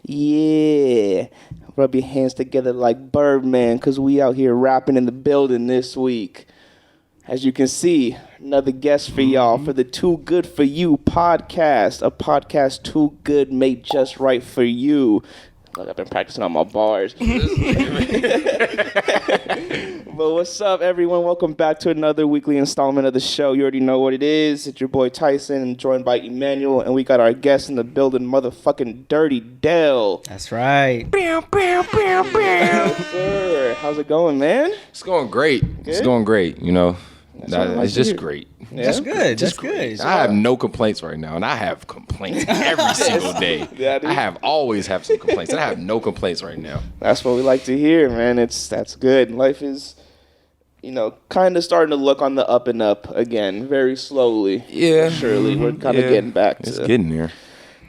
Yeah. Rub your hands together like Birdman, because we out here rapping in the building this week. As you can see, another guest for y'all for the Too Good For You podcast. A podcast too good, made just right for you. Look, I've been practicing on my bars. But what's up, everyone? Welcome back to another weekly installment of the show. You already know what it is. It's your boy Tyson, and joined by Emmanuel, and we got our guest in the building, motherfucking Dirty Dell. That's right. Yes, sir. How's it going, man? It's going great. Good? It's going great, you know. to It's just hear. great. Yeah? That's good. Just That's good. I have no complaints right now, and I have complaints every single day. Yeah, dude. I always have some complaints, and I have no complaints right now. That's what we like to hear, man. That's good. Life is, kind of starting to look on the up and up again, very slowly. Yeah. But surely. We're kind of getting back to It's getting there.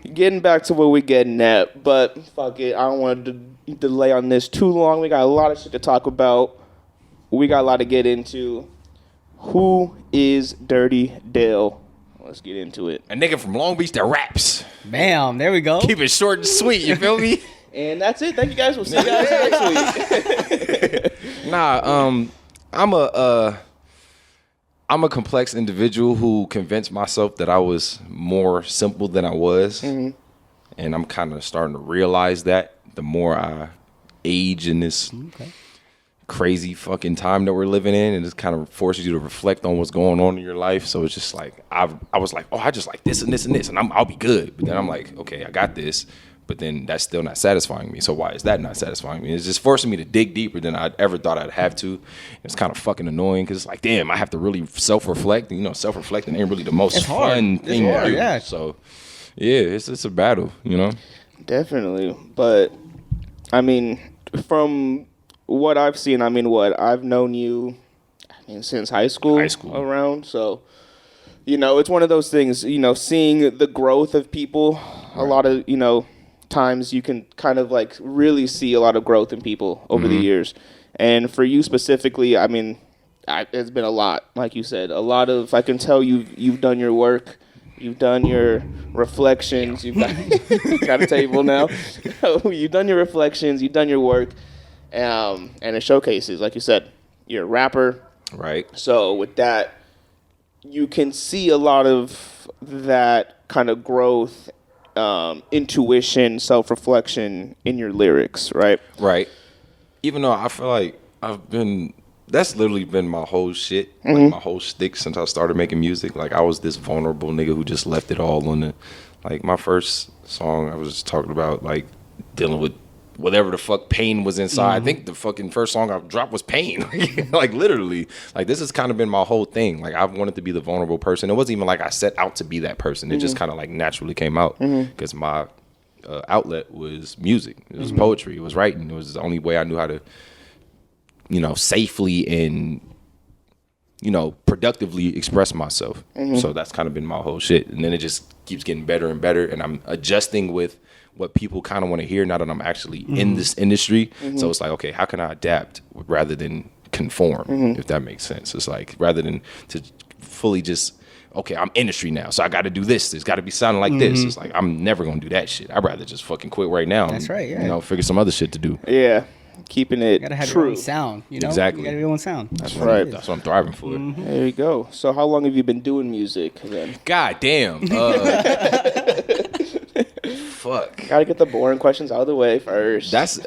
where we're getting at. But fuck it. I don't want to delay on this too long. We got a lot of shit to talk about. We got a lot to get into. Who is Dirty Dell? Let's get into it. A nigga from Long Beach that raps. Bam. There we go. Keep it short and sweet, you feel me? And that's it. Thank you guys. We'll see you guys next week. I'm a complex individual who convinced myself that I was more simple than I was. Mm-hmm. And I'm kind of starting to realize that the more I age in this crazy fucking time that we're living in, and it kind of forces you to reflect on what's going on in your life. So it's just like I was like, oh, I just like this and this and this, and I'll be good. But then I'm like, okay, I got this, but then that's still not satisfying me. So why is that not satisfying me? It's just forcing me to dig deeper than I ever thought I'd have to. It's kind of fucking annoying because it's like, damn, I have to really self-reflect. And, self-reflecting ain't really the most fun thing to do. Yeah. So yeah, it's a battle, Definitely. But I mean, from what I've seen, I've known you since high school around. So, it's one of those things, seeing the growth of people. Right. A lot of, times you can kind of like really see a lot of growth in people over the years. And for you specifically, it's been a lot, like you said, a lot of, I can tell you've done your work. You've done your reflections. You've got a table now. You've done your reflections. You've done your work. And it showcases, like you said, you're a rapper. Right. So with that, you can see a lot of that kind of growth, intuition, self-reflection in your lyrics, right? Right. Even though I feel like that's literally been my whole shit, like my whole shtick since I started making music. Like I was this vulnerable nigga who just left it all on the, like my first song, I was just talking about like dealing with whatever the fuck pain was inside. I think the fucking first song I dropped was pain. Like literally, like this has kind of been my whole thing. Like I've wanted to be the vulnerable person. It wasn't even like I set out to be that person. It just kind of like naturally came out because my outlet was music. It was poetry. It was writing. It was the only way I knew how to, safely and, productively express myself. So that's kind of been my whole shit. And then it just keeps getting better and better. And I'm adjusting with what people kind of want to hear now that I'm actually in this industry. So it's like, okay, how can I adapt rather than conform, if that makes sense? It's like, rather than to fully just, okay, I'm industry now, so I got to do this. It's got to be sounding like this. It's like, I'm never going to do that shit. I'd rather just fucking quit right now. That's right, yeah. Figure some other shit to do. Yeah. Keeping it You gotta have true. your own sound, Exactly. You gotta have your own sound. That's right. That's what I'm thriving for. There you go. So how long have you been doing music then? God damn. Fuck. Gotta get the boring questions out of the way first. That's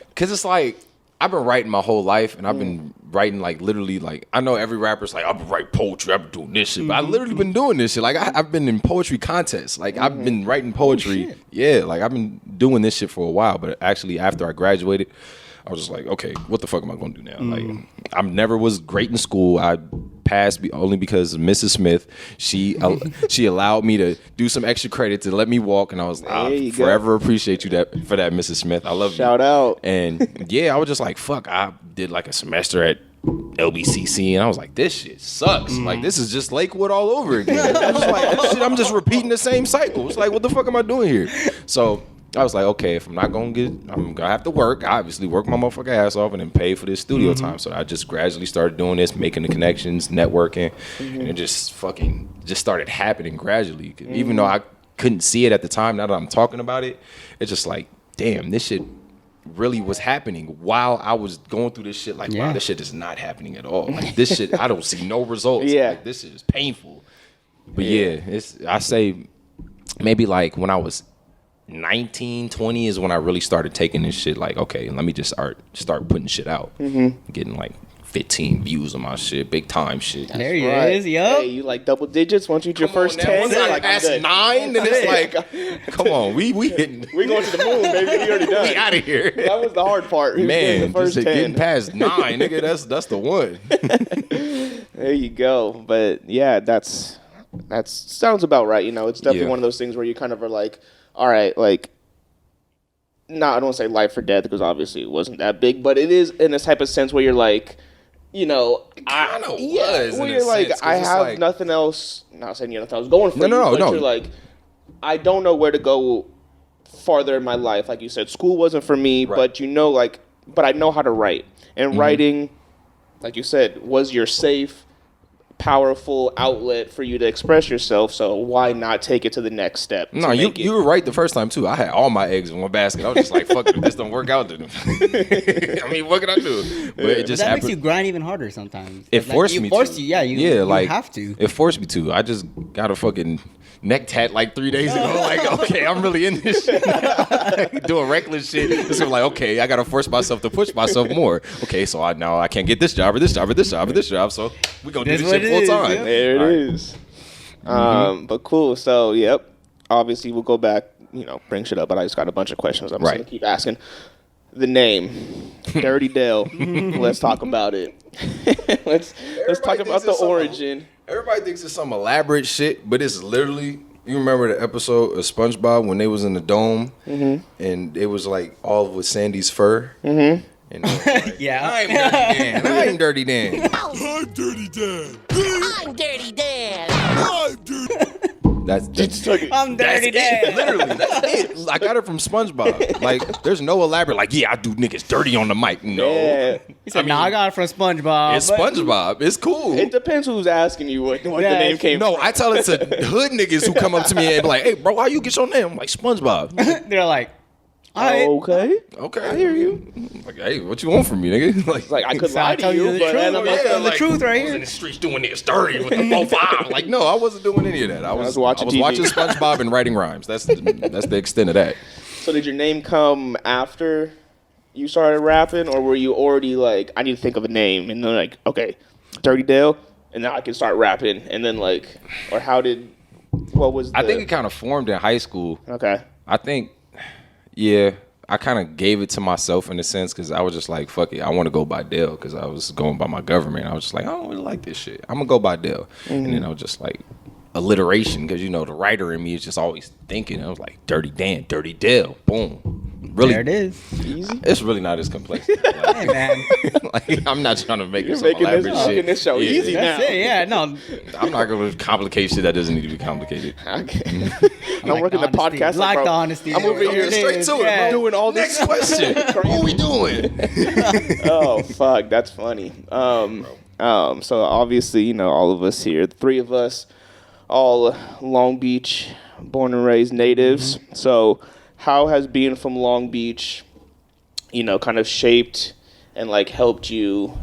because it's like I've been writing my whole life, and I've been writing like literally like I know every rapper's like I've been writing poetry, I've been doing this shit, but I've literally been doing this shit. Like I've been in poetry contests, like I've been writing poetry. Yeah, like I've been doing this shit for a while. But actually, after I graduated, I was just like, okay, what the fuck am I gonna do now? Like I never was great in school. I passed only because Mrs. Smith, she allowed me to do some extra credit to let me walk, and I was like, I forever appreciate you for that, Mrs. Smith. I love you. Shout out. And yeah, I was just like, fuck, I did like a semester at LBCC, and I was like, this shit sucks. Like, this is just Lakewood all over again. I was like, this shit, I'm just repeating the same cycle. It's like, what the fuck am I doing here? So I was like, okay, if I'm not gonna I'm gonna have to work. I obviously work my motherfucking ass off and then pay for this studio time. So I just gradually started doing this, making the connections, networking, and it just started happening gradually. Even though couldn't see it at the time. Now that I'm talking about it, it's just like, damn, this shit really was happening while I was going through this shit. Like, wow, this shit is not happening at all. Like, this shit, I don't see no results. Yeah. Like, this is painful. But I say maybe like when I was 19, 20 is when I really started taking this shit. Like, okay, let me just start putting shit out. Getting like 15 views on my shit, big time shit. There he is, yo. Hey, you like double digits? Once you get your first 10, once I like, pass 9, then it's like, come on, we hitting. We going to the moon, baby. We already done. We out of here. That was the hard part. Man, the first just 10. getting past 9, nigga, that's the one. There you go. But yeah, that sounds about right. You know, it's definitely one of those things where you kind of are like, all right, like, I don't want to say life or death because obviously it wasn't that big, but it is in this type of sense where you're like, you know, where you're like, I have like, nothing else. Not saying you have nothing else going for you, but you're like, I don't know where to go farther in my life. Like you said, school wasn't for me, but you know, like, but I know how to write, and writing, like you said, was your safe, powerful outlet for you to express yourself. So why not take it to the next step? No, you were right the first time too. I had all my eggs in one basket. I was just like, fuck it, if this don't work out, then I mean, what can I do? But it just that makes you grind even harder sometimes. It forced me to. You have to. It forced me to. I just got a fucking neck tat like 3 days ago. Like, okay, I'm really in this shit. Doing reckless shit. It's like, okay, I gotta force myself to push myself more. Okay, so I can't get this job or this job or this job or this job. So we gonna do this shit full time. Yeah. There it is. But cool. So obviously we'll go back. You know, bring shit up. But I just got a bunch of questions. I'm just gonna keep asking. The name, Dirty Dell. Let's talk about it. let's talk about the origin. Everybody thinks it's some elaborate shit, but it's literally. You remember the episode of SpongeBob when they was in the dome, and it was like all with Sandy's fur. And like, I'm Dirty Dan. I'm Dirty Dan. I'm Dirty Dan. I'm Dirty Dan. That's I'm Dirty Dan. Literally, that's it. I got it from SpongeBob. Like, there's no elaborate. Like, I do niggas dirty on the mic. No, he said, I got it from SpongeBob. It's SpongeBob. It's cool. It depends who's asking you what the name came from. No, I tell it to hood niggas who come up to me and be like, "Hey, bro, how you get your name?" I'm like, SpongeBob. They're like, okay, I hear you. Like, hey, what you want from me, nigga? Like I could lie to you, but I'm the truth right here. In the streets doing niggas dirty with the 4-5. Like, no, I wasn't doing any of that. I was watching SpongeBob and writing rhymes. That's the extent of that. So did your name come after you started rapping, or were you already like, I need to think of a name, and then like, okay, Dirty Dell, and now I can start rapping, and then like, or how did? What was? I think it kind of formed in high school. Okay. I think. Yeah, I kind of gave it to myself in a sense because I was just like, fuck it, I want to go by Dell because I was going by my government. I was just like, I don't really like this shit. I'm going to go by Dell. And then I was just like, alliteration because, you know, the writer in me is just always thinking. I was like, Dirty Dan, Dirty Dell, boom. Really, there it is. Easy. It's really not as complex. Like, hey, man. Like, I'm not trying to make it some making elaborate shit. Making this show easy now. That's it, yeah, no. I'm not going to complicate shit that doesn't need to be complicated. Okay. I'm working the podcast. Like the honesty. I'm over here straight to it, bro. Doing all this. Next question. What we doing? Oh, fuck. That's funny. So obviously, you know, all of us here, the three of us, all Long Beach, born and raised natives. So how has being from Long Beach, you know, kind of shaped and like helped you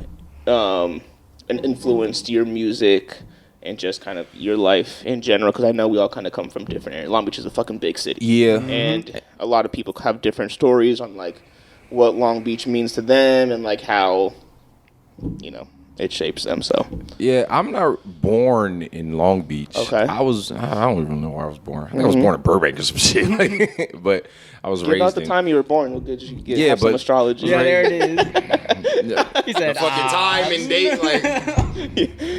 and influenced your music and just kind of your life in general? Because I know we all kind of come from different areas. Long Beach is a fucking big city. Yeah. And a lot of people have different stories on like what Long Beach means to them and like how, you know, it shapes them. So yeah, I'm not born in Long Beach. Okay. I don't even know where I was born. I think I was born in Burbank or some shit. But I was raised about the time you were born. We'll get have some astrology. Yeah, there it is. He said, the fucking time and date, like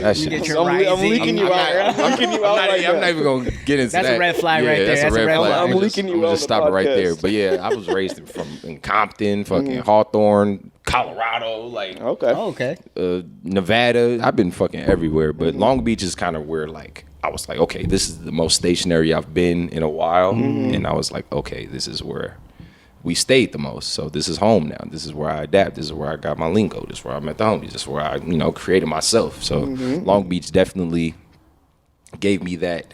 that shit. Get your I'm leaking you out. I'm leaking you out. I'm not even gonna get into that. That's a red flag right there. That's a red flag. I'm leaking you out. I'm just stop it right there. But yeah, I was raised in Compton, fucking Hawthorne, Colorado, like okay. Nevada. I've been fucking everywhere, but Long Beach is kind of where like I was like, okay, this is the most stationary I've been in a while, and I was like, okay, this is where we stayed the most. So this is home now. This is where I adapt. This is where I got my lingo. This is where I met the homies. This is where I, you know, created myself. So Long Beach definitely gave me that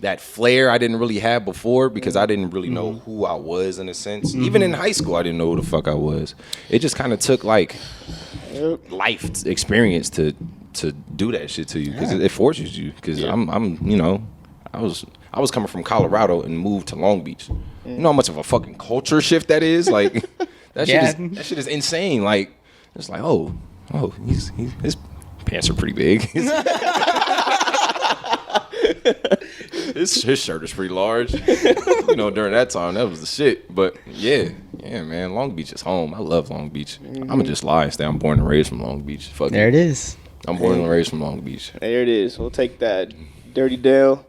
that flair I didn't really have before because I didn't really know who I was in a sense. Even in high school, I didn't know who the fuck I was. It just kind of took like life experience to do that shit to you because it forces you. Because I'm you know, I was coming from Colorado and moved to Long Beach. You know how much of a fucking culture shift that is? Like that shit is insane. Like it's like oh, his pants are pretty big. His shirt is pretty large. You know, during that time, that was the shit. But yeah, man, Long Beach is home. I love Long Beach. I'ma just lie and say I'm born and raised from Long Beach. Fuck there it is. I'm born and raised from Long Beach. There it is. We'll take that. Dirty Dell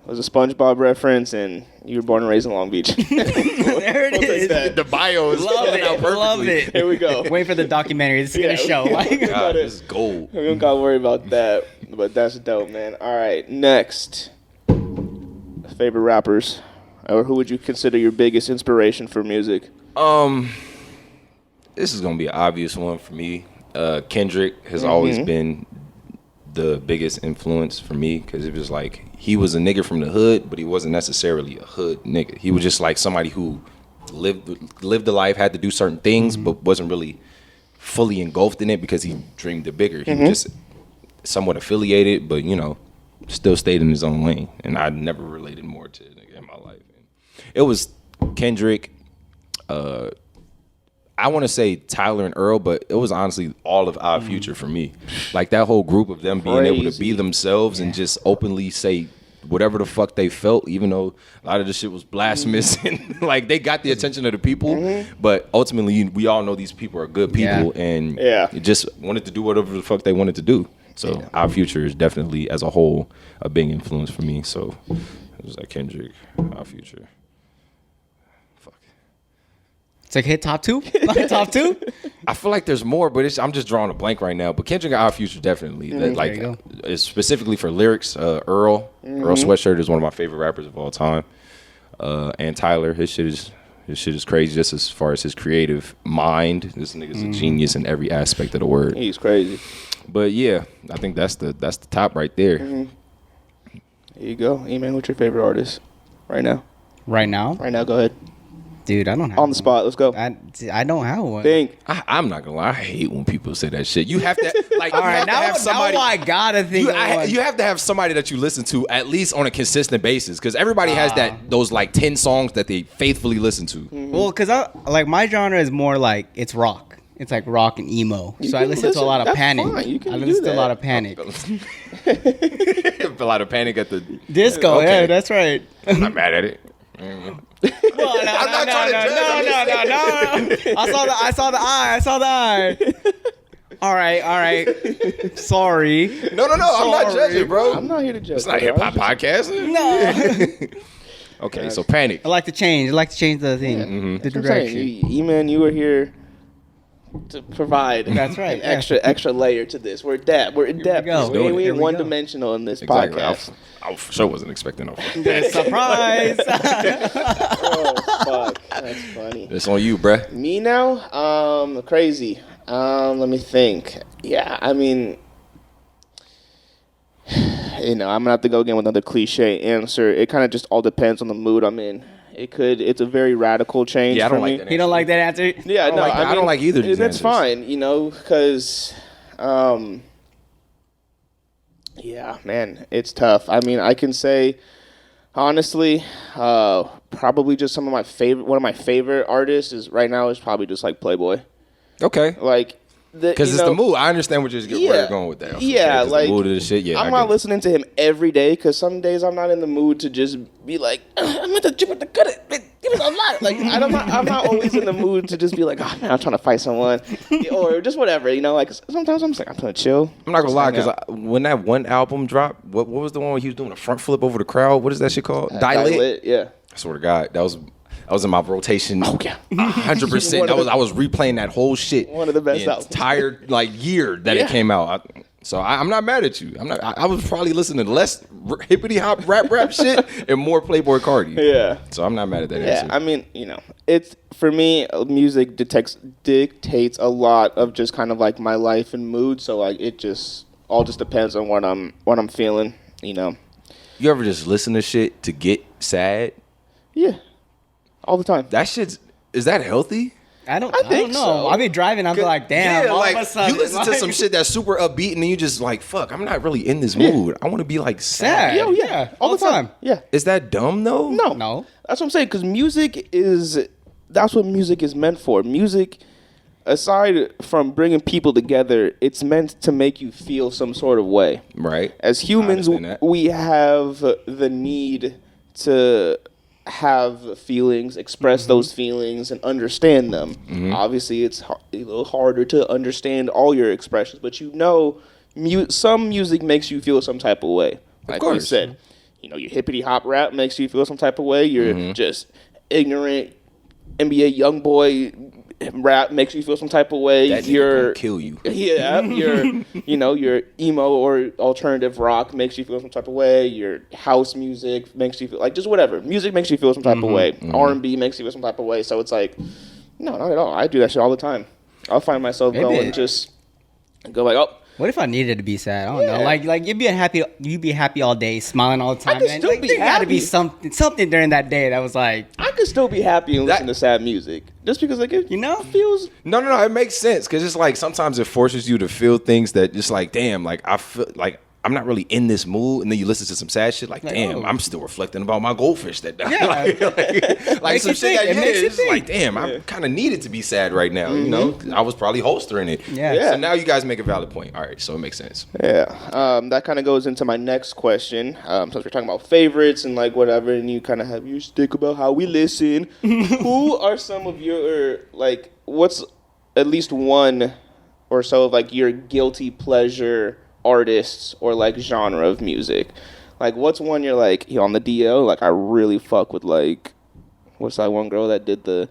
was a SpongeBob reference, and you were born and raised in Long Beach. There it is. The bio is Love it. out perfectly. Love it. Here we go. Wait for the documentary. It's gonna show. God, this is gold. We don't gotta worry about that, but that's dope, man. All right, next. Favorite rappers, or who would you consider your biggest inspiration for music? This is gonna be an obvious one for me. Kendrick has always been the biggest influence for me because it was like he was a nigga from the hood, but he wasn't necessarily a hood nigga. He was just like somebody who lived the life, had to do certain things, but wasn't really fully engulfed in it because he dreamed it bigger. He was just somewhat affiliated, but you know, still stayed in his own lane. And I never related more to a nigga in my life. It was Kendrick. I want to say Tyler and Earl, but it was honestly all of Our Future for me. Like that whole group of them being able to be themselves and just openly say whatever the fuck they felt, even though a lot of the shit was blasphemous and like they got the attention of the people. But ultimately, we all know these people are good people and just wanted to do whatever the fuck they wanted to do. So Our Future is definitely, as a whole, a big influence for me. So it was like Kendrick, Our Future. It's like hit top two. Top two. I feel like there's more, but I'm just drawing a blank right now. But Kendrick and Our Future definitely. Like it's specifically for lyrics. Earl Sweatshirt is one of my favorite rappers of all time. And Tyler, his shit is crazy just as far as his creative mind. This nigga's a genius in every aspect of the word. He's crazy. But yeah, I think that's the top right there. There you go. E-Man, what's your favorite artist right now? Right now? Right now, go ahead. Dude, I don't have on the spot. Let's go. I don't have one. Think. I'm not gonna lie. I hate when people say that shit. You have to like. All right, now I gotta think. You have to have somebody that you listen to at least on a consistent basis because everybody has those like 10 songs that they faithfully listen to. Well, because I my genre is more like it's rock. It's like rock and emo. So I listen to a lot of Panic. I listen to a lot of Panic. A lot of Panic at the disco. Okay. Yeah, that's right. I'm not mad at it. Well, I'm not trying to judge. No. I saw the eye. All right. Sorry. No. I'm not judging, bro. I'm not here to judge. It's not a hip hop podcast. No. Okay, so Panic. I like to change the thing, the direction. E-Man, you were here to provide. That's right. Extra layer to this. We're in depth. We ain't one dimensional in this podcast. I for sure wasn't expecting no. Surprise! Oh fuck, that's funny. It's on you, bruh. Me now? Crazy. Let me think. Yeah, I mean, I'm gonna have to go again with another cliche answer. It kind of just all depends on the mood I'm in. It's a very radical change. Yeah, I don't for like me. that. You don't like that answer? Yeah, I don't like either of these That's answers. fine, because, yeah, man, it's tough. I mean, I can say, honestly, probably just one of my favorite artists is probably just like Playboy. Okay. Like, because it's the mood. I understand where you're going with that. Yeah, like the mood of the shit. Yeah, I'm not listening to him every day because some days I'm not in the mood to just be like, I'm at the gym with the good. Give me a lot. Like I'm not always in the mood to just be like, oh man, I'm trying to fight someone, or just whatever. Like sometimes I'm just like, I'm trying to chill. I'm not gonna lie, because when that one album dropped, what was the one where he was doing a front flip over the crowd? What is that shit called? Dilate. Yeah. I swear to God, that was in my rotation. Oh yeah, 100%. I was replaying that whole shit. One of the best albums. Entire year that it came out. So I'm not mad at you. I was probably listening to less hippity hop rap shit and more Playboy Cardi. Yeah. So I'm not mad at that answer. Yeah, I mean, it's for me. Music dictates a lot of just kind of like my life and mood. So like it just all depends on what I'm feeling. You ever just listen to shit to get sad? Yeah, all the time. That shit's, is that healthy? I don't know. So. I'll be driving. I'll be like, damn. All of a sudden, you listen to some shit that's super upbeat, and then you just like, fuck. I'm not really in this mood. I want to be like sad. Yeah, all the time. Yeah. Is that dumb though? No. That's what I'm saying. Because that's what music is meant for. Music, aside from bringing people together, it's meant to make you feel some sort of way. Right. As humans, we have the need to have feelings, express those feelings, and understand them. Obviously, it's a little harder to understand all your expressions, but some music makes you feel some type of way. Like we said, your hippity hop rap makes you feel some type of way. You're just ignorant NBA young boy rap makes you feel some type of way. That nigga kill you. Yeah, your emo or alternative rock makes you feel some type of way. Your house music makes you feel like just whatever. Music makes you feel some type of way. R&B makes you feel some type of way. So it's like, no, not at all. I do that shit all the time. I'll find myself go like, oh. What if I needed to be sad? I don't know. Like you'd be happy all day, smiling all the time. I could still be happy. There had to be something during that day that was like, I could still be happy and listen to sad music. Just because like it feels No, it makes sense because it's like sometimes it forces you to feel things that just like, damn, like I feel like I'm not really in this mood, and then you listen to some sad shit, like damn, I'm still reflecting about my goldfish that died. Yeah. like some shit that it's like, damn, I kind of needed to be sad right now. You know, I was probably holstering it. Yeah. So now you guys make a valid point. All right, so it makes sense. Yeah. That kind of goes into my next question. Since we're talking about favorites and like whatever, and you kind of have your stick about how we listen. Who are some of your like? What's at least one or so of like your guilty pleasure artists or like genre of music? Like what's one you're like on the DL, like I really fuck with, like what's that one girl that did the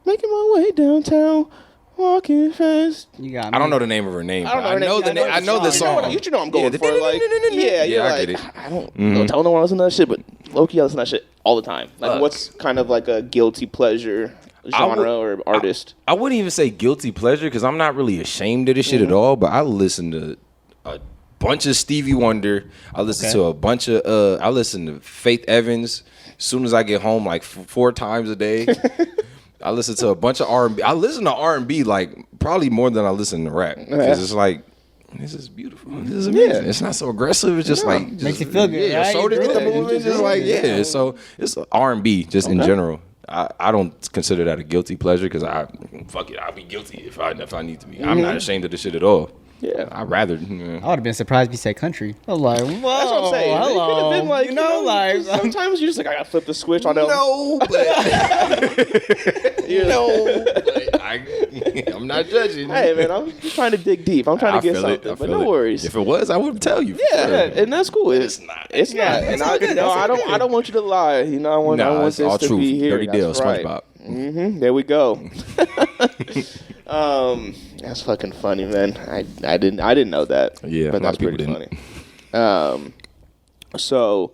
making my way downtown walking fast? You got me. I don't know the name of her name. I know the name. I know the song. You know I'm going for. Like yeah, I like, get it. I don't tell no one I listen to that shit, but low-key I listen to that shit all the time. Like what's kind of like a guilty pleasure genre or artist? I wouldn't even say guilty pleasure because I'm not really ashamed of this shit at all, but I listen to a bunch of Stevie Wonder. I listen to a bunch of I listen to Faith Evans as soon as I get home, like 4 times a day. I listen to a bunch of R&B. I listen to R&B like probably more than I listen to rap because it's like, this is beautiful. This is amazing. It's not so aggressive. It's just like makes you feel good. Yeah, your shoulder get the movement. Just like So it's R&B just in general. I don't consider that a guilty pleasure because I'll be guilty if I need to be. I'm not ashamed of this shit at all. Yeah, I'd rather. I would have been surprised if you said country. I was like, whoa, that's what I'm saying. Hello. It could have been like, like sometimes you're just like, I gotta flip the switch on them. No, but I'm not judging. Hey man, I'm just trying to dig deep. I'm trying to get something, but no worries. If it was, I would tell you. Yeah, and that's cool. It's not. It's not. And I don't want you to lie. I want this all to truth. be here. Dirty Dell, right. SpongeBob. There we go. That's fucking funny, man. I didn't know that. Yeah, but that's pretty funny. So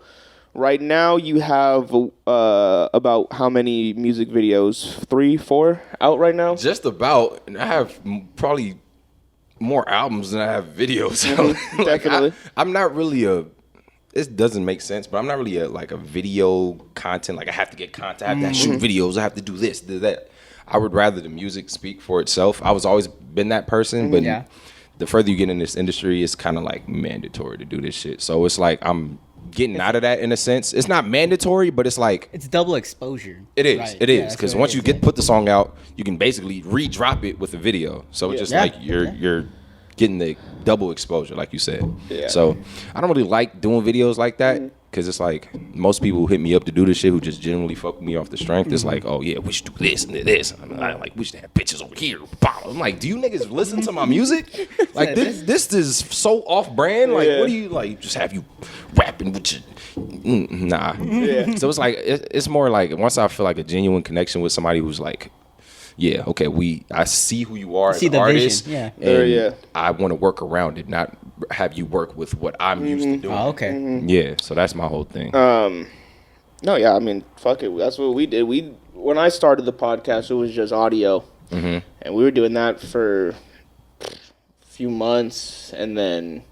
right now you have about how many music videos? 3, 4 out right now? Just about. And I have probably more albums than I have videos. Definitely. I'm not really it doesn't make sense, but I'm not really a video content. Like I have to get content. I have to shoot videos. I have to do this, do that. I would rather the music speak for itself. I was always been that person, but the further you get in this industry, it's kind of like mandatory to do this shit. So it's like I'm getting out of that in a sense. It's not mandatory, but it's like it's double exposure. It is. Right. It is because once you put the song out, you can basically re-drop it with a video. So it's just like you're getting the double exposure, like you said. Yeah. So I don't really like doing videos like that. Because it's like most people who hit me up to do this shit who just generally fuck me off the strength. It's like, oh yeah, we should do this and this. I like we should have bitches over here. I'm like, do you niggas listen to my music? Like this is so off brand. Like what do you like? Just have you rapping with your nah. Yeah. So it's like it's more like once I feel like a genuine connection with somebody who's like, yeah, okay, I see who you are as an artist. Yeah. And I want to work around it, not have you work with what I'm used to doing. Oh, okay. Yeah, so that's my whole thing. No, yeah, I mean, fuck it. That's what we did. When I started the podcast, it was just audio. And we were doing that for a few months, and then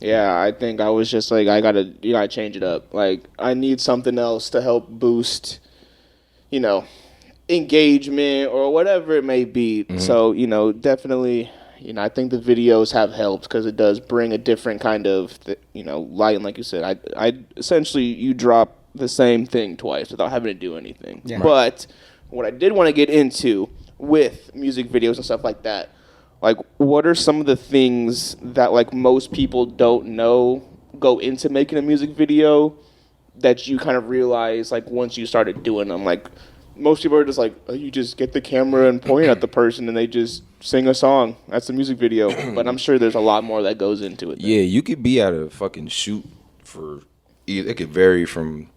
Yeah, I think I was just like, you gotta change it up. Like, I need something else to help boost, engagement or whatever it may be. Mm-hmm. So, definitely, I think the videos have helped because it does bring a different kind of, light. And like you said, I essentially, you drop the same thing twice without having to do anything. Yeah. But what I did want to get into with music videos and stuff like that, like, what are some of the things that, like, most people don't know go into making a music video that you kind of realize, like, once you started doing them? Like, most people are just like, oh, you just get the camera and point at the person and they just sing a song. That's the music video. But I'm sure there's a lot more that goes into it. Then. Yeah, you could be at a fucking shoot for, it could vary from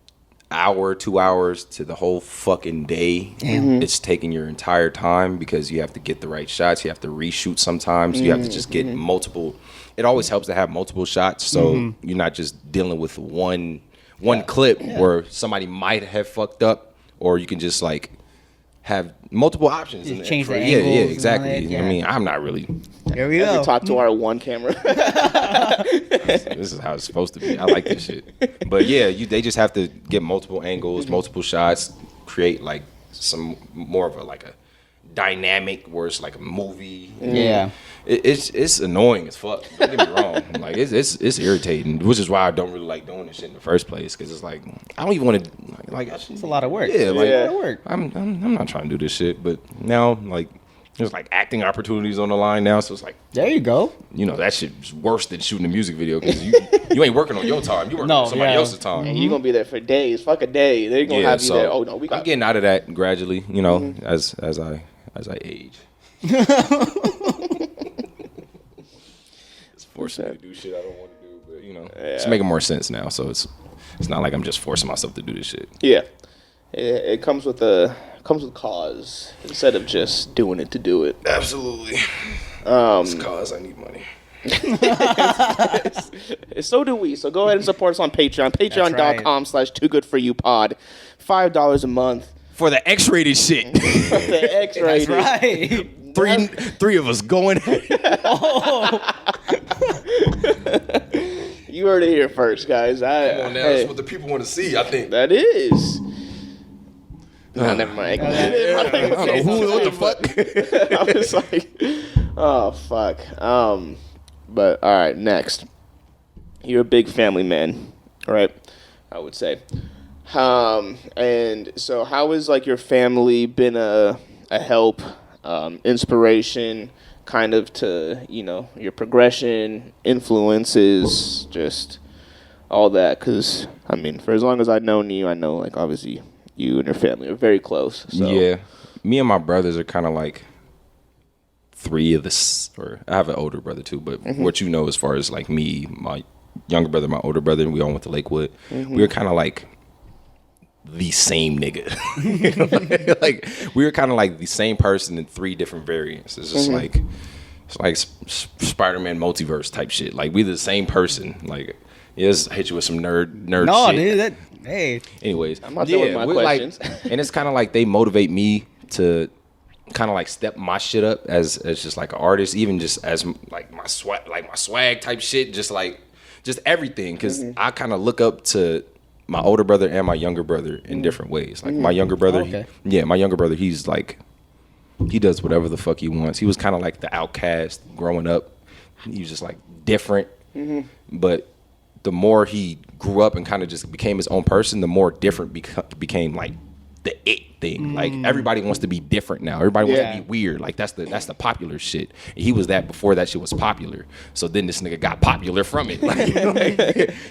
hour, 2 hours to the whole fucking day. Mm-hmm. It's taking your entire time because you have to get the right shots. You have to reshoot sometimes. You have to just get multiple. It always helps to have multiple shots so you're not just dealing with one clip where somebody might have fucked up, or you can just like have multiple options. Just change the angles. Yeah, exactly. Yeah. I mean, I'm not really. Here we go. We talk to our one camera. This is how it's supposed to be. I like this shit. But yeah, they just have to get multiple angles, multiple shots, create like some more of a dynamic where it's like a movie. Yeah. It's annoying as fuck. Don't get me wrong. Like it's irritating, which is why I don't really like doing this shit in the first place. Because it's like I don't even want to like. It's a lot of work. Yeah, like a lot of work. I'm not trying to do this shit. But now like there's like acting opportunities on the line now, so it's like there you go. That shit's worse than shooting a music video because you ain't working on your time. You working on somebody else's time. And you're gonna be there for days. Fuck a day. They're gonna have you there. Oh no, I'm getting out of that gradually. As I age. It's forcing me to do shit I don't want to do, but it's making more sense now. So it's not like I'm just forcing myself to do this shit. Yeah, it comes with cause instead of just doing it to do it. Absolutely. It's cause I need money. So do we. So go ahead and support us on Patreon. Patreon.com/TooGoodForYouPod. $5 a month. For the X-rated shit. The X-rated. That's right. Three of us going. You heard it here first, guys. Come on now, that's what the people want to see, I think. That is. No, never mind. I don't know what the fuck. I was like, oh, fuck. But, all right, next. You're a big family man, right? I would say. And so how has like your family been a help, inspiration kind of to, your progression, influences, just all that? Because, I mean, for as long as I've known you, I know like obviously you and your family are very close. So. Yeah. Me and my brothers are kind of like three of the, or I have an older brother too, but what as far as like me, my younger brother, my older brother, and we all went to Lakewood, we were kind of like the same nigga. Like we were kind of like the same person in three different variants. It's just like Spider-Man multiverse type shit. Like we the same person. Like just hit you with some nerd no, shit. Dude, hey. Anyways, I'm not doing my questions. Like, and it's kind of like they motivate me to kind of like step my shit up as just like an artist, even just as like my swag type shit, just everything. Because I kind of look up to my older brother and my younger brother in different ways. Like my younger brother, my younger brother, he's like, he does whatever the fuck he wants. He was kind of like the outcast growing up. He was just like different. But the more he grew up and kind of just became his own person, the more different became like the it thing. Like everybody wants to be different now. Everybody wants to be weird. Like that's the popular shit. And he was that before that shit was popular. So then this nigga got popular from it. Like,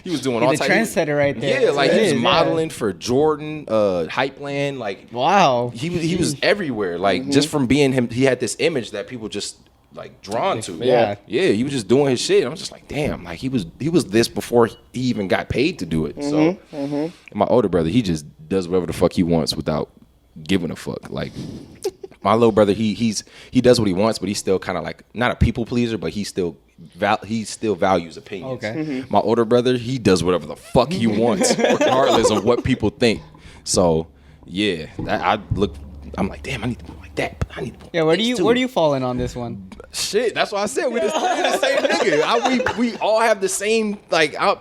he was doing all types. The trendsetter right there. Yeah, like he was modeling for Jordan, Hypeland. Like wow, he was everywhere. Like just from being him, he had this image that people just like drawn to. Yeah, he was just doing his shit. I'm just like, damn, like he was this before he even got paid to do it. So my older brother, he just does whatever the fuck he wants without giving a fuck. Like my little brother, he does what he wants, but he's still kind of like not a people pleaser, but he still values opinions. Okay. My older brother, he does whatever the fuck he wants, regardless of what people think. So yeah, I'm like, damn, I need to like that. I need Yeah, where do you fall in on this one? Shit, that's why I said we're the same nigga. We all have the same, like, I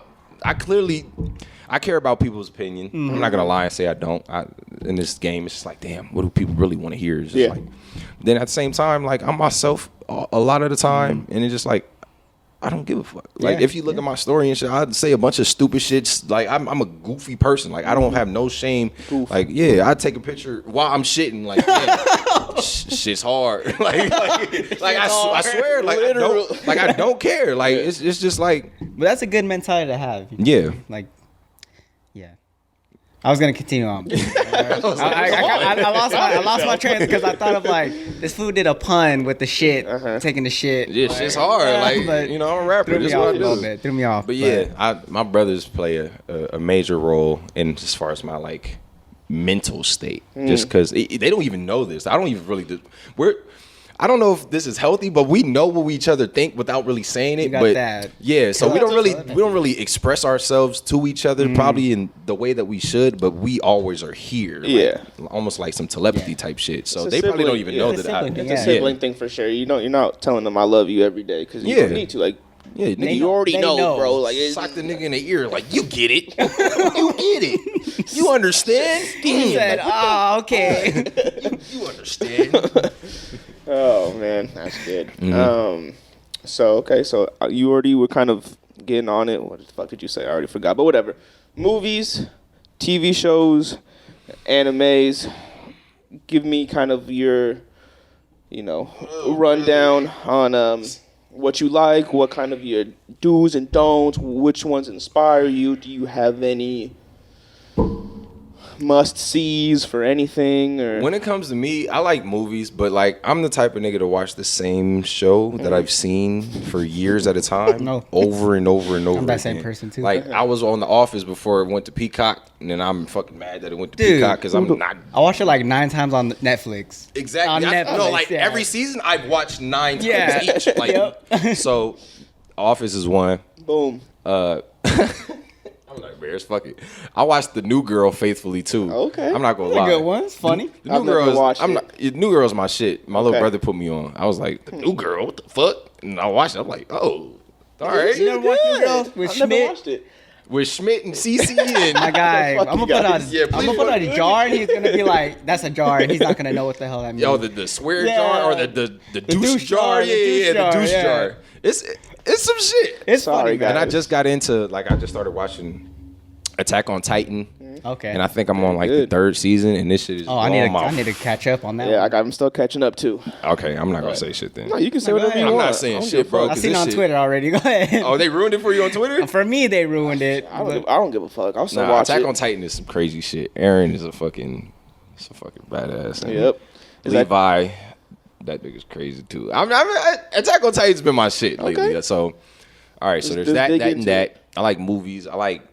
care about people's opinion. I'm not gonna lie and say I don't. In this game, it's just like, damn, what do people really want to hear? It's just like, then at the same time, like, I'm myself a lot of the time, and it's just like, I don't give a fuck. Like, if you look at my story and shit, I'd say a bunch of stupid shit. Like, I'm a goofy person. Like, I don't have no shame. Like, I'd take a picture while I'm shitting. Like, damn, shit's hard. I swear, like, I don't care. Like, it's just like. But that's a good mentality to have. Yeah. Like, yeah. I was gonna continue on. I lost my train because I thought of like this food did a pun with the shit, taking the shit. Yeah, like, shit's hard. Like, you know, I'm a rapper. This is what I do. Threw me off. But my brothers play a major role in as far as my like mental state. Just because they don't even know this. I don't even really. I don't know if this is healthy, but we know what each other think without really saying it. So we don't really express ourselves to each other probably in the way that we should, but we always are here. Like, almost like some telepathy type shit. So they probably don't even know that. It's a sibling thing for sure. You know, you're not telling them I love you every day because you don't need to. Like, nigga, you already know, bro. Like, sock the nigga in the ear, like, you get it, you get it, you understand. He said, "Oh, okay, you understand." Oh man, that's good. So you already were kind of getting on it. What the fuck did you say? I already forgot, but whatever. Movies, TV shows, animes. Give me kind of your, rundown on what you like, what kind of your do's and don'ts, which ones inspire you. Do you have any must-sees for anything? Or when it comes to me, I like movies, but like I'm the type of nigga to watch the same show that I've seen for years at a time, over and over and over. I'm that same person too. Like I was on The Office before it went to Peacock, and then I'm fucking mad that it went to Peacock because I'm not. I watched it like 9 times on Netflix. Exactly. Every season I've watched 9 times each. Like so, Office is one. Boom. I'm like, man, fuck it. I watched The New Girl faithfully too. Okay, I'm not gonna lie. Good one. It's funny. The New Girl is my shit. My little brother put me on. I was like, The New Girl, what the fuck? And I watched it. I'm like, oh, all right. You never watched New Girl with Schmidt? Never watched it. With Schmidt and Cece and my guy. I'm gonna put out a jar and he's gonna be like, that's a jar, and he's not gonna know what the hell that means. Oh, the swear jar or the douche jar? The douche jar. It's some shit. It's funny, guys. And I just got into I just started watching Attack on Titan. Okay. And I think I'm on the 3rd season, and this shit is. I need to catch up on that. Yeah, I'm still catching up too. Okay, I'm not gonna say shit then. No, you can say whatever you want. I'm not saying shit, bro. I've seen it on Twitter already. Go ahead. Oh, they ruined it for you on Twitter? For me, they ruined it. I don't give a fuck. I'll still watch Attack on Titan is some crazy shit. Aaron is a fucking badass. Yep. Levi, that nigga's crazy too. Attack on Titan's been my shit lately. So, all right. So there's that and that. I like movies. I like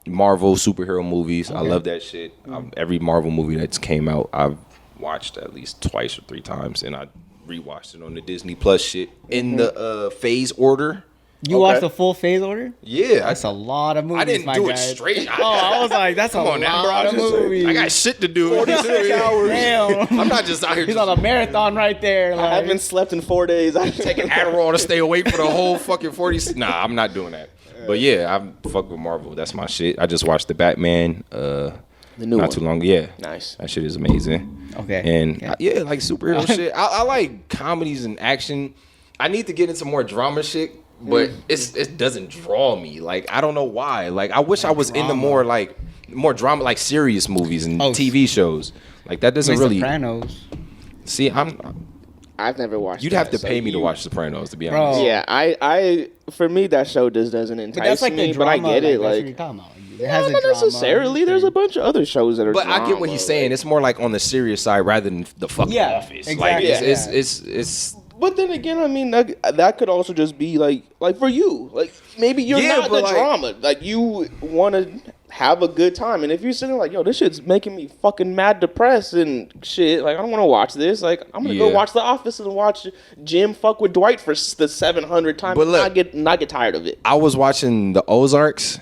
Marvel superhero movies. I love that shit. Every Marvel movie that's came out, I've watched at least twice or 3 times, and I rewatched it on the Disney Plus shit in the phase order. You watched the full phase order? Yeah, that's a lot of movies. I didn't do it straight. I was like, that's a lot of movies. I got shit to do. 46 hours. Damn. I'm not just out here. He's on a marathon right there. I haven't slept in 4 days. I'm taking Adderall to stay awake for the whole fucking 40. Nah, I'm not doing that. But yeah, I fuck with Marvel. That's my shit. I just watched the Batman. The new not too long. Yeah, nice. That shit is amazing. Okay. And like superhero shit. I like comedies and action. I need to get into more drama shit, but it doesn't draw me. Like I don't know why. Like I wish I was into more drama, like serious movies and TV shows. Like that doesn't really. Sopranos. See, I've never watched. You'd have to pay me to watch Sopranos, to be honest. Yeah, I for me that show just doesn't entice me. But I get it. Like, it has not necessarily. There's a bunch of other shows that are. But I get what he's saying. It's more like on the serious side rather than the fucking Office. Exactly. Like it's. But then again, I mean that could also just be like for you. Like maybe you're not the drama. Like you want to have a good time, and if you're sitting like, yo, this shit's making me fucking mad depressed and shit, like I don't want to watch this. Like I'm gonna go watch The Office and watch Jim fuck with Dwight for the 700th time. But look, not get tired of it. I was watching the Ozarks.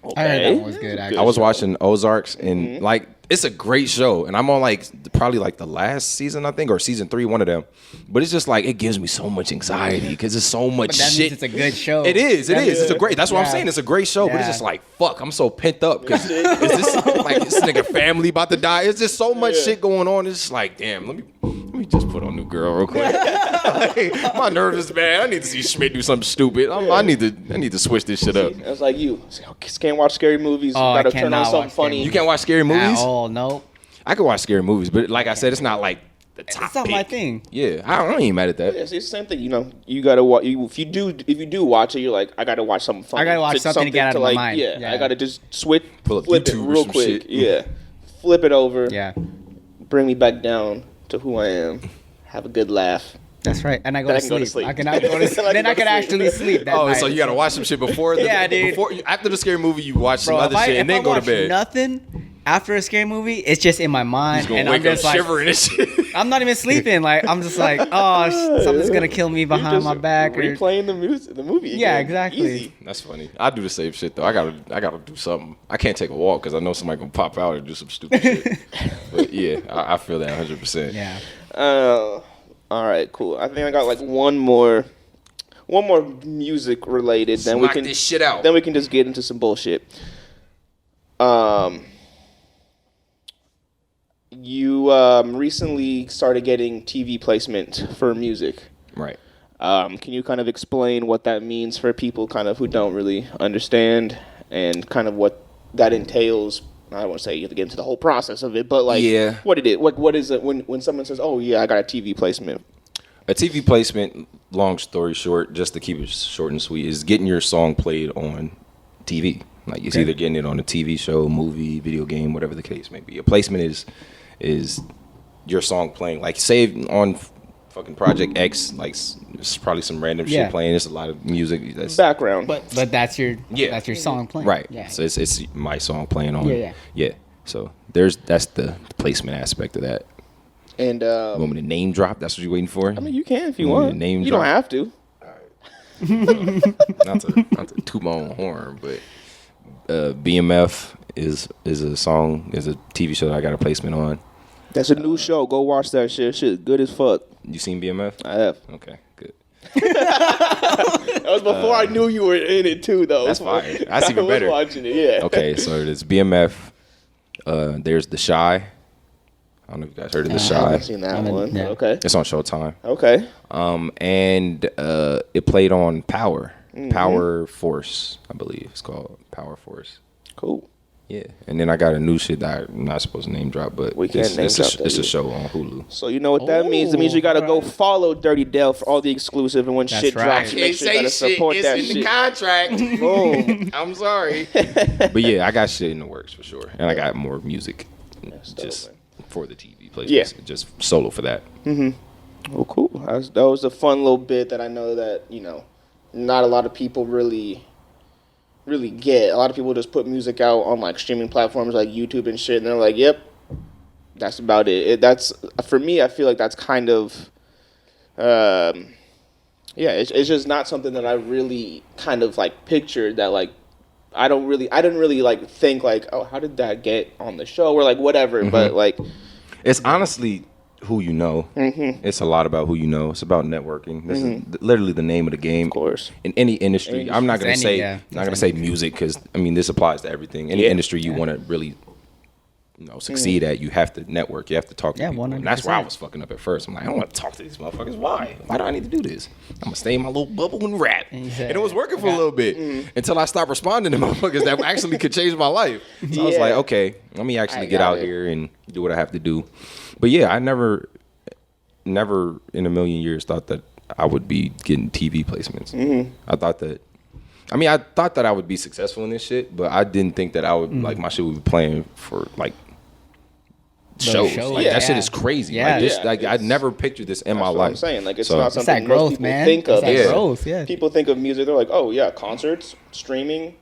Okay. I heard that one was good. Actually. I was watching Ozarks, and like It's a great show, and I'm on probably the last season, I think, or season 3, one of them. But it's just it gives me so much anxiety because it's so much but that shit. Means it's a good show. It is. It's a great. That's what I'm saying. It's a great show, but it's just fuck. I'm so pent up because is this this nigga family about to die? It's just so much shit going on. It's just damn. Let me just put on New Girl real quick. My nerves is bad. I need to see Schmidt do something stupid. I need to switch this shit up. It's like you can't watch scary movies. You gotta turn on something funny. You can't watch scary movies? Oh no. I can watch scary movies, but like I said, it's not the top. It's not pick. my thing. Yeah, I ain't mad at that. It's the same thing. You gotta watch. If you do watch it, you're like, I gotta watch something funny. I gotta watch something to get out of my mind. Yeah, I gotta just flip YouTube it real quick. Shit. Yeah, flip it over. Yeah. Bring me back down to who I am. Have a good laugh. That's right. And I go to sleep. I cannot go to sleep. Then Then I can actually sleep that night. So you gotta watch some shit before. Dude. After the scary movie, you watch some other shit and then go to bed. Nothing after a scary movie, it's just in my mind, and I'm just shivering and shit. I'm not even sleeping. I'm just something's gonna kill me behind my back. Replaying the movie. Yeah, exactly. Easy. That's funny. I do the same shit though. I gotta do something. I can't take a walk because I know somebody gonna pop out and do some stupid shit. But yeah, I feel that 100%. Yeah. All right, cool. I think I got one more music related. Then we can this shit out. Then we can just get into some bullshit. You recently started getting TV placement for music. Right. Can you kind of explain what that means for people kind of who don't really understand and kind of what that entails? I don't want to say you have to get into the whole process of it, but what is it when someone says, "Oh yeah, I got a TV placement"? A TV placement, long story short, just to keep it short and sweet, is getting your song played on TV. It's either getting it on a TV show, movie, video game, whatever the case may be. A placement is your song playing. Say on fucking Project X, it's probably some random shit playing. There's a lot of music that's background, but that's your song playing, right? Yeah. So it's my song playing on. Yeah. So that's the placement aspect of that. And you want me to name drop? That's what you're waiting for? I mean, you can if you want. Name you drop? don't have to. Not to toot my own horn, but BMF is a TV show that I got a placement on. That's a new show. Go watch that shit. Shit, good as fuck. You seen BMF? I have. Okay, good. That was before I knew you were in it too, though. That's fine. That's even better. I was watching it. Yeah. Okay, so there's BMF. There's The Shy. I don't know if you guys heard of The Shy. I haven't seen that one. Yeah. Okay. It's on Showtime. Okay. And it played on Power. Power Force, I believe it's called. Power Force. Cool. Yeah, and then I got a new shit that I'm not supposed to name drop, but it's a show on Hulu. So you know what that means? It means you gotta go follow Dirty Dell for all the exclusive, and when shit drops, make sure you gotta support that shit. It's in the contract. Boom. I'm sorry. But yeah, I got shit in the works for sure, and I got more music just for the TV placements. Yeah, just solo for that. Well, cool. That was a fun little bit that I know that not a lot of people really get. A lot of people just put music out on streaming platforms like YouTube and shit, and they're like, "Yep, that's about it." That's for me. I feel like that's kind of, it's just not something that I really kind of pictured. That I didn't really think oh, how did that get on the show or whatever. But it's honestly who you know. It's a lot about who you know. It's about networking. This is literally the name of the game. Of course. In any industry, I'm not gonna say music because this applies to everything. Any industry you want to really, succeed at, you have to network. You have to talk to people. 100%. And that's where I was fucking up at first. I'm like, I don't want to talk to these motherfuckers. Why? Why do I need to do this? I'm gonna stay in my little bubble and rap. And it was working for a little bit until I stopped responding to motherfuckers that actually could change my life. So I was like, okay, let me actually get out here and do what I have to do. But yeah, I never in a million years thought that I would be getting TV placements. I thought that I would be successful in this shit, but I didn't think that I would my shit would be playing for shows. That shit is crazy. Yeah. I never pictured this in my life. I'm saying it's not something that growth, most people man. think of. It's that growth, yeah. People think of music. They're like, oh yeah, concerts, streaming.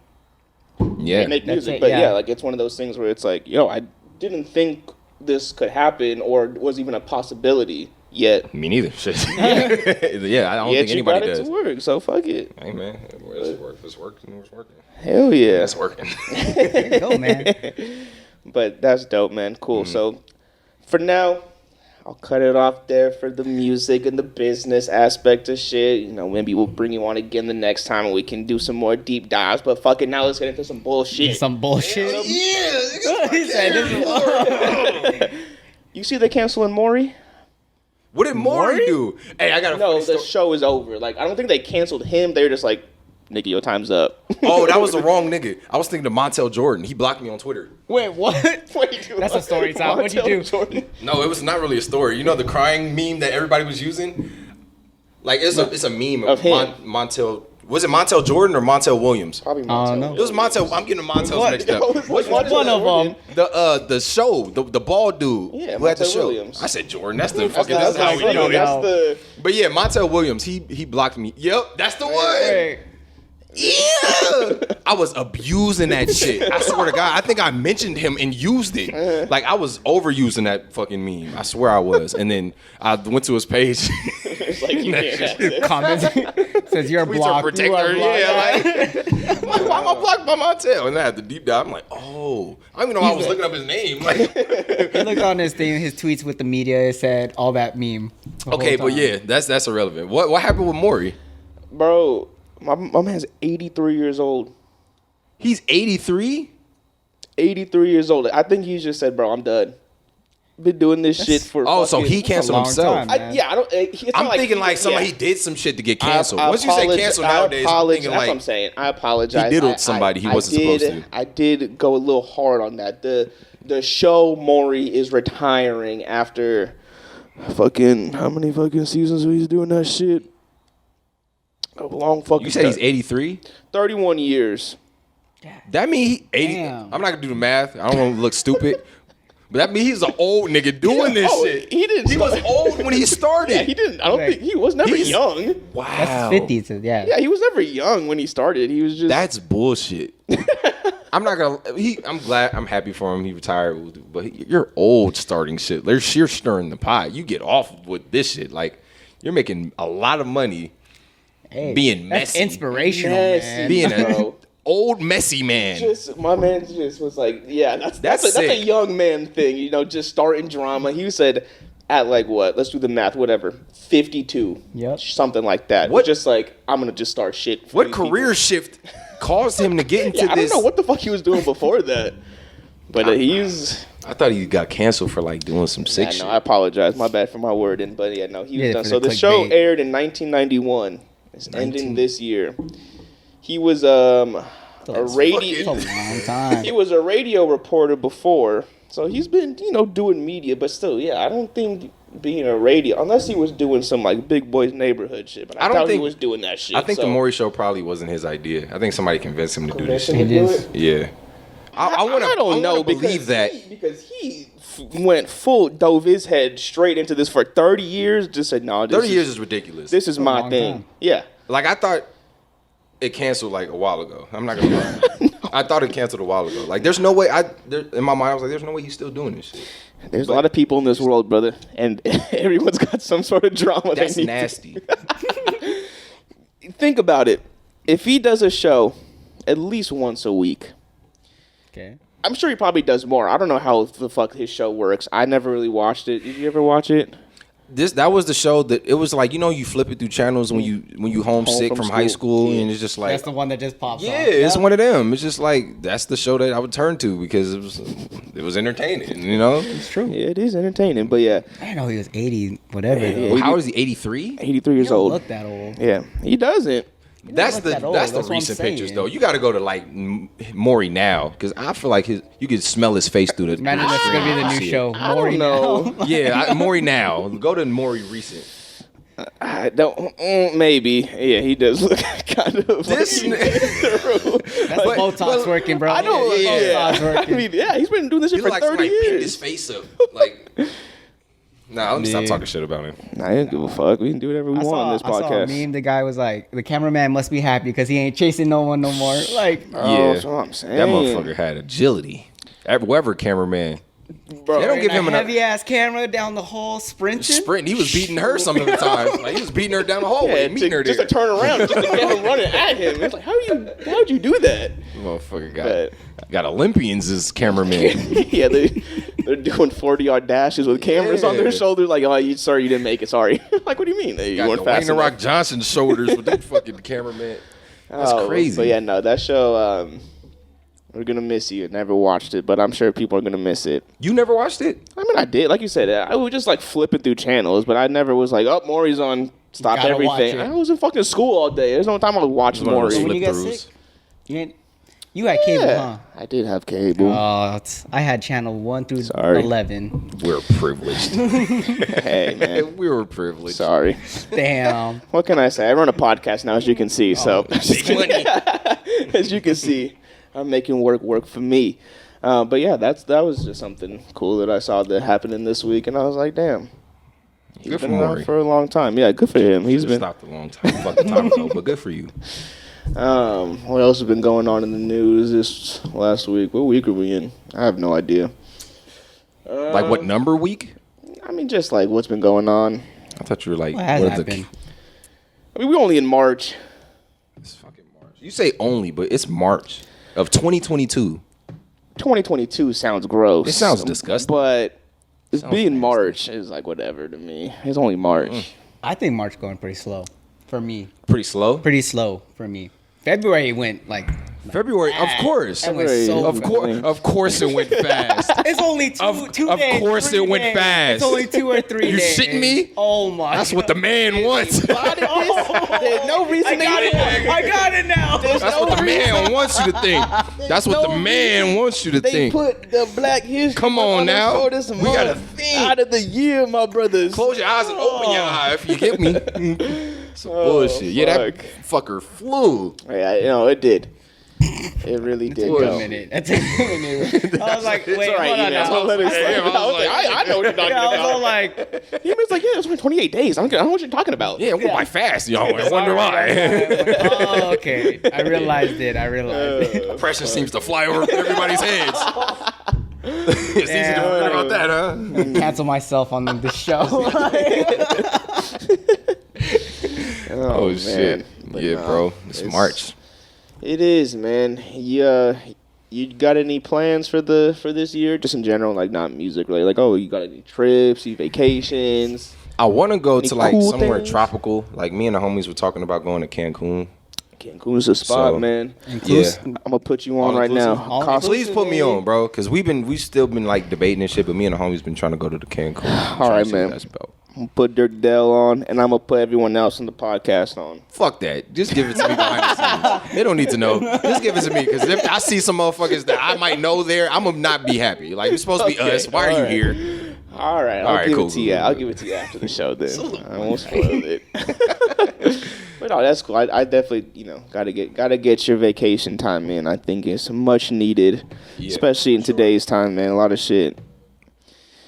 Yeah, make music. But it's one of those things where it's I didn't think this could happen or was even a possibility yet. Me neither. Shit. Yeah, I don't think anybody does. It to work, so fuck it. Hey man, it's working. It's working. Hell yeah, it's working. Go, man. But that's dope, man. Cool. So for now, I'll cut it off there for the music and the business aspect of shit. You know, maybe we'll bring you on again the next time and we can do some more deep dives. But fucking now let's get into some bullshit. Some bullshit? Yeah. He said this is You see they canceling Maury? What did Maury do? Hey, I got a No, the show is over. Like, I don't think they canceled him. They were just like, nigga, your time's up. Oh, that was the wrong nigga. I was thinking of Montel Jordan. He blocked me on Twitter. Wait, what? That's a story time. What'd you do? Jordan? No, it was not really a story. You know the crying meme that everybody was using? Like, it's a meme of Montel. Was it Montel Jordan or Montel Williams? Probably Montel. It was Montel. I'm getting Montel mixed up. Which one of them? The show, the bald dude who had the show. Williams. I said Jordan. That's the fucking. That's how we do it. But yeah, Montel Williams. He blocked me. Yep, that's the one. Wait. Yeah, I was abusing that shit. I swear to God, I think I mentioned him and used it. Like I was overusing that fucking meme. I swear I was. And then I went to his page. It's like you can't have Comments says you're blocked. You are blocked. Yeah, like why am I blocked by Montel? And I had to deep dive. I'm like, oh, I don't even know I was looking up his name. Like, he looked on his thing, his tweets with the media. It said all that meme. Okay, but yeah, that's irrelevant. What happened with Maury, bro? My man's 83 years old. He's 83? 83 years old. I think he just said, bro, I'm done. Been doing this shit for so he canceled himself. Time, I'm thinking like somebody did some shit to get canceled. Once you say cancel nowadays, I'm thinking that's like, what I'm saying. I apologize. He diddled somebody he wasn't supposed to. I did go a little hard on that. The show Maury is retiring after fucking how many fucking seasons he's doing that shit? A long fucking. You said he's 83? 31 years. That mean he 80. Damn. I'm not gonna do the math. I don't want to look stupid. But that means he's an old nigga doing this shit. He was old when he started. Yeah, he didn't. I don't think he was never young. Wow. That's 50s. Yeah. Yeah, he was never young when he started. He was just. That's bullshit. I'm not gonna. I'm happy for him. He retired. But you're old starting shit. You're stirring the pot. You get off with this shit. Like you're making a lot of money. Hey, being that's messy. Inspirational, man. Being an old messy man. My man just was like, yeah, that's a young man thing, you know, just starting drama. He said at like what? Let's do the math, whatever. 52. Yep. Something like that. What? Just like, I'm going to just start shit. What career shift caused him to get into this? I don't know what the fuck he was doing before that. But I thought he got canceled for like doing some sick shit. No, I apologize. My bad for my wording. But yeah, no, he was done. So the show aired in 1991. It's ending this year. He was a radio. That's a long time. He was a radio reporter before, so he's been doing media. But still, yeah, I don't think being a radio, unless he was doing some like Big Boys Neighborhood shit. But I don't think he was doing that shit. I think the Maury show probably wasn't his idea. I think somebody convinced him to do this shit. It is. Yeah. I don't know believe that because he dove his head straight into this for 30 years. Just said no. 30 years is ridiculous. This is my thing. Time. Yeah. Like I thought it canceled like a while ago. I'm not gonna lie. No. I thought it canceled a while ago. Like there's no way. In my mind I was like, there's no way he's still doing this shit. There's a lot of people in this world, brother, and everyone's got some sort of drama. That's nasty. Think about it. If he does a show at least once a week. Okay. I'm sure he probably does more. I don't know how the fuck his show works. I never really watched it. Did you ever watch it? That was the show that it was like, you flip it through channels when you homesick from high school and it's just like that's the one that just pops up. Yeah, it's one of them. It's just like that's the show that I would turn to because it was entertaining, It's true. Yeah, it is entertaining, but yeah. I didn't know he was 80, whatever. Yeah, how old is he? 83? 83 years old. Look that old. Yeah, he doesn't. That's the recent pictures though. You got to go to like Maury now because I feel like you could smell his face through the. Imagine that's gonna be the new show. Maury now. Yeah, Maury now. Go to Maury recent. I don't. Maybe. Yeah, he does look kind of. This. That's Botox working, bro. I know. Yeah. I mean, yeah, he's been doing this shit for 30 years. Picked his face up like. Nah, let me stop talking shit about him. Nah, I didn't give a fuck. We can do whatever we want on this podcast. I saw a meme. The guy was like, the cameraman must be happy because he ain't chasing no one no more. Like, that's what I'm saying. That motherfucker had agility. Whoever cameraman, Bro, they don't give him a heavy ass camera down the hall sprinting. He was beating her some of the time. Like he was beating her down the hallway, meeting her just there. to turn around, just to get him running at him. It's like, how'd you do that? Motherfucker got Olympians as cameramen. Yeah, they're doing 40-yard dashes with cameras on their shoulders. Like, oh, you didn't make it. Sorry. Like, what do you mean? You weren't fast enough. Dwayne The Rock Johnson's shoulders with them fucking cameraman. That's crazy. But yeah, no, that show. We're gonna miss you. Never watched it, but I'm sure people are gonna miss it. You never watched it? I mean, I did. Like you said, I was just like flipping through channels, but I never was like, oh, Maury's on. Stop everything. I was in fucking school all day. There's no time I was watching Maury. When you got sick, you had cable, huh? I did have cable. I had channel 1 through 11. We're privileged. Hey, man. We were privileged. Sorry. Damn. What can I say? I run a podcast now, as you can see. Big money. As you can see. I'm making work for me. But yeah, that was just something cool that I saw that happening this week, and I was like, damn. He's been around for a long time. Yeah, good for him. He's been stopped a long time ago, but good for you. What else has been going on in the news this last week? What week are we in? I have no idea. Like what number week? I mean, just like what's been going on. I thought you were like, what has happened? I mean, we're only in March. It's fucking March. You say only, but it's March of 2022. 2022 sounds gross. It sounds disgusting. But it's being March is like whatever to me. It's only March. I think March going pretty slow for me. Pretty slow? Pretty slow for me. February went like February, of course. February, of course it went fast. It's only two days. Of course it went fast. It's only 2 or 3 You days. shitting me? Oh my That's what the man wants. There's no reason I got it now. That's what the man wants you to think. That's what the man wants you to think. They put the Black History Come on now. We gotta think. Out of the year, my brothers. Close your eyes and open your eye if you get me. Some bullshit. Yeah, that fucker flew. Yeah, it did. It really did. Wait a minute. That took a minute. I was like, wait, hold on now. I know what you're talking about. I was like, he was like, yeah, it's only 28 days. I don't know what you're talking about. Yeah, we're by fast, y'all. I wonder why. Oh, okay. I realized it. Oppression seems to fly over everybody's heads. It's easy to forget about that, huh? Cancel myself on the show. Oh shit. Yeah, bro. It's March. It is, man. You got any plans for this year? Just in general, like not music related. Like, oh, you got any trips, any vacations? I want to go to like cool somewhere things? tropical. Like me and the homies were talking about going to Cancun. Cancun's a spot, man. Yeah. I'm gonna put you on right now. Please put me on, bro, because we've still been like debating and shit. But me and the homies been trying to go to the Cancun. All right, man. I'm gonna put Dirty Dell on, and I'm gonna put everyone else in the podcast on. Fuck that. Just give it to me behind the scenes. They don't need to know. Just give it to me, because if I see some motherfuckers that I might know there, I'm gonna not be happy. Like, it's supposed to be us. Why are you here? All right, I'll give it to you. I'll give it to you after the show. Then I won't spoil it. But no, that's cool. I definitely, gotta get your vacation time in. I think it's much needed, especially in today's time, man. A lot of shit.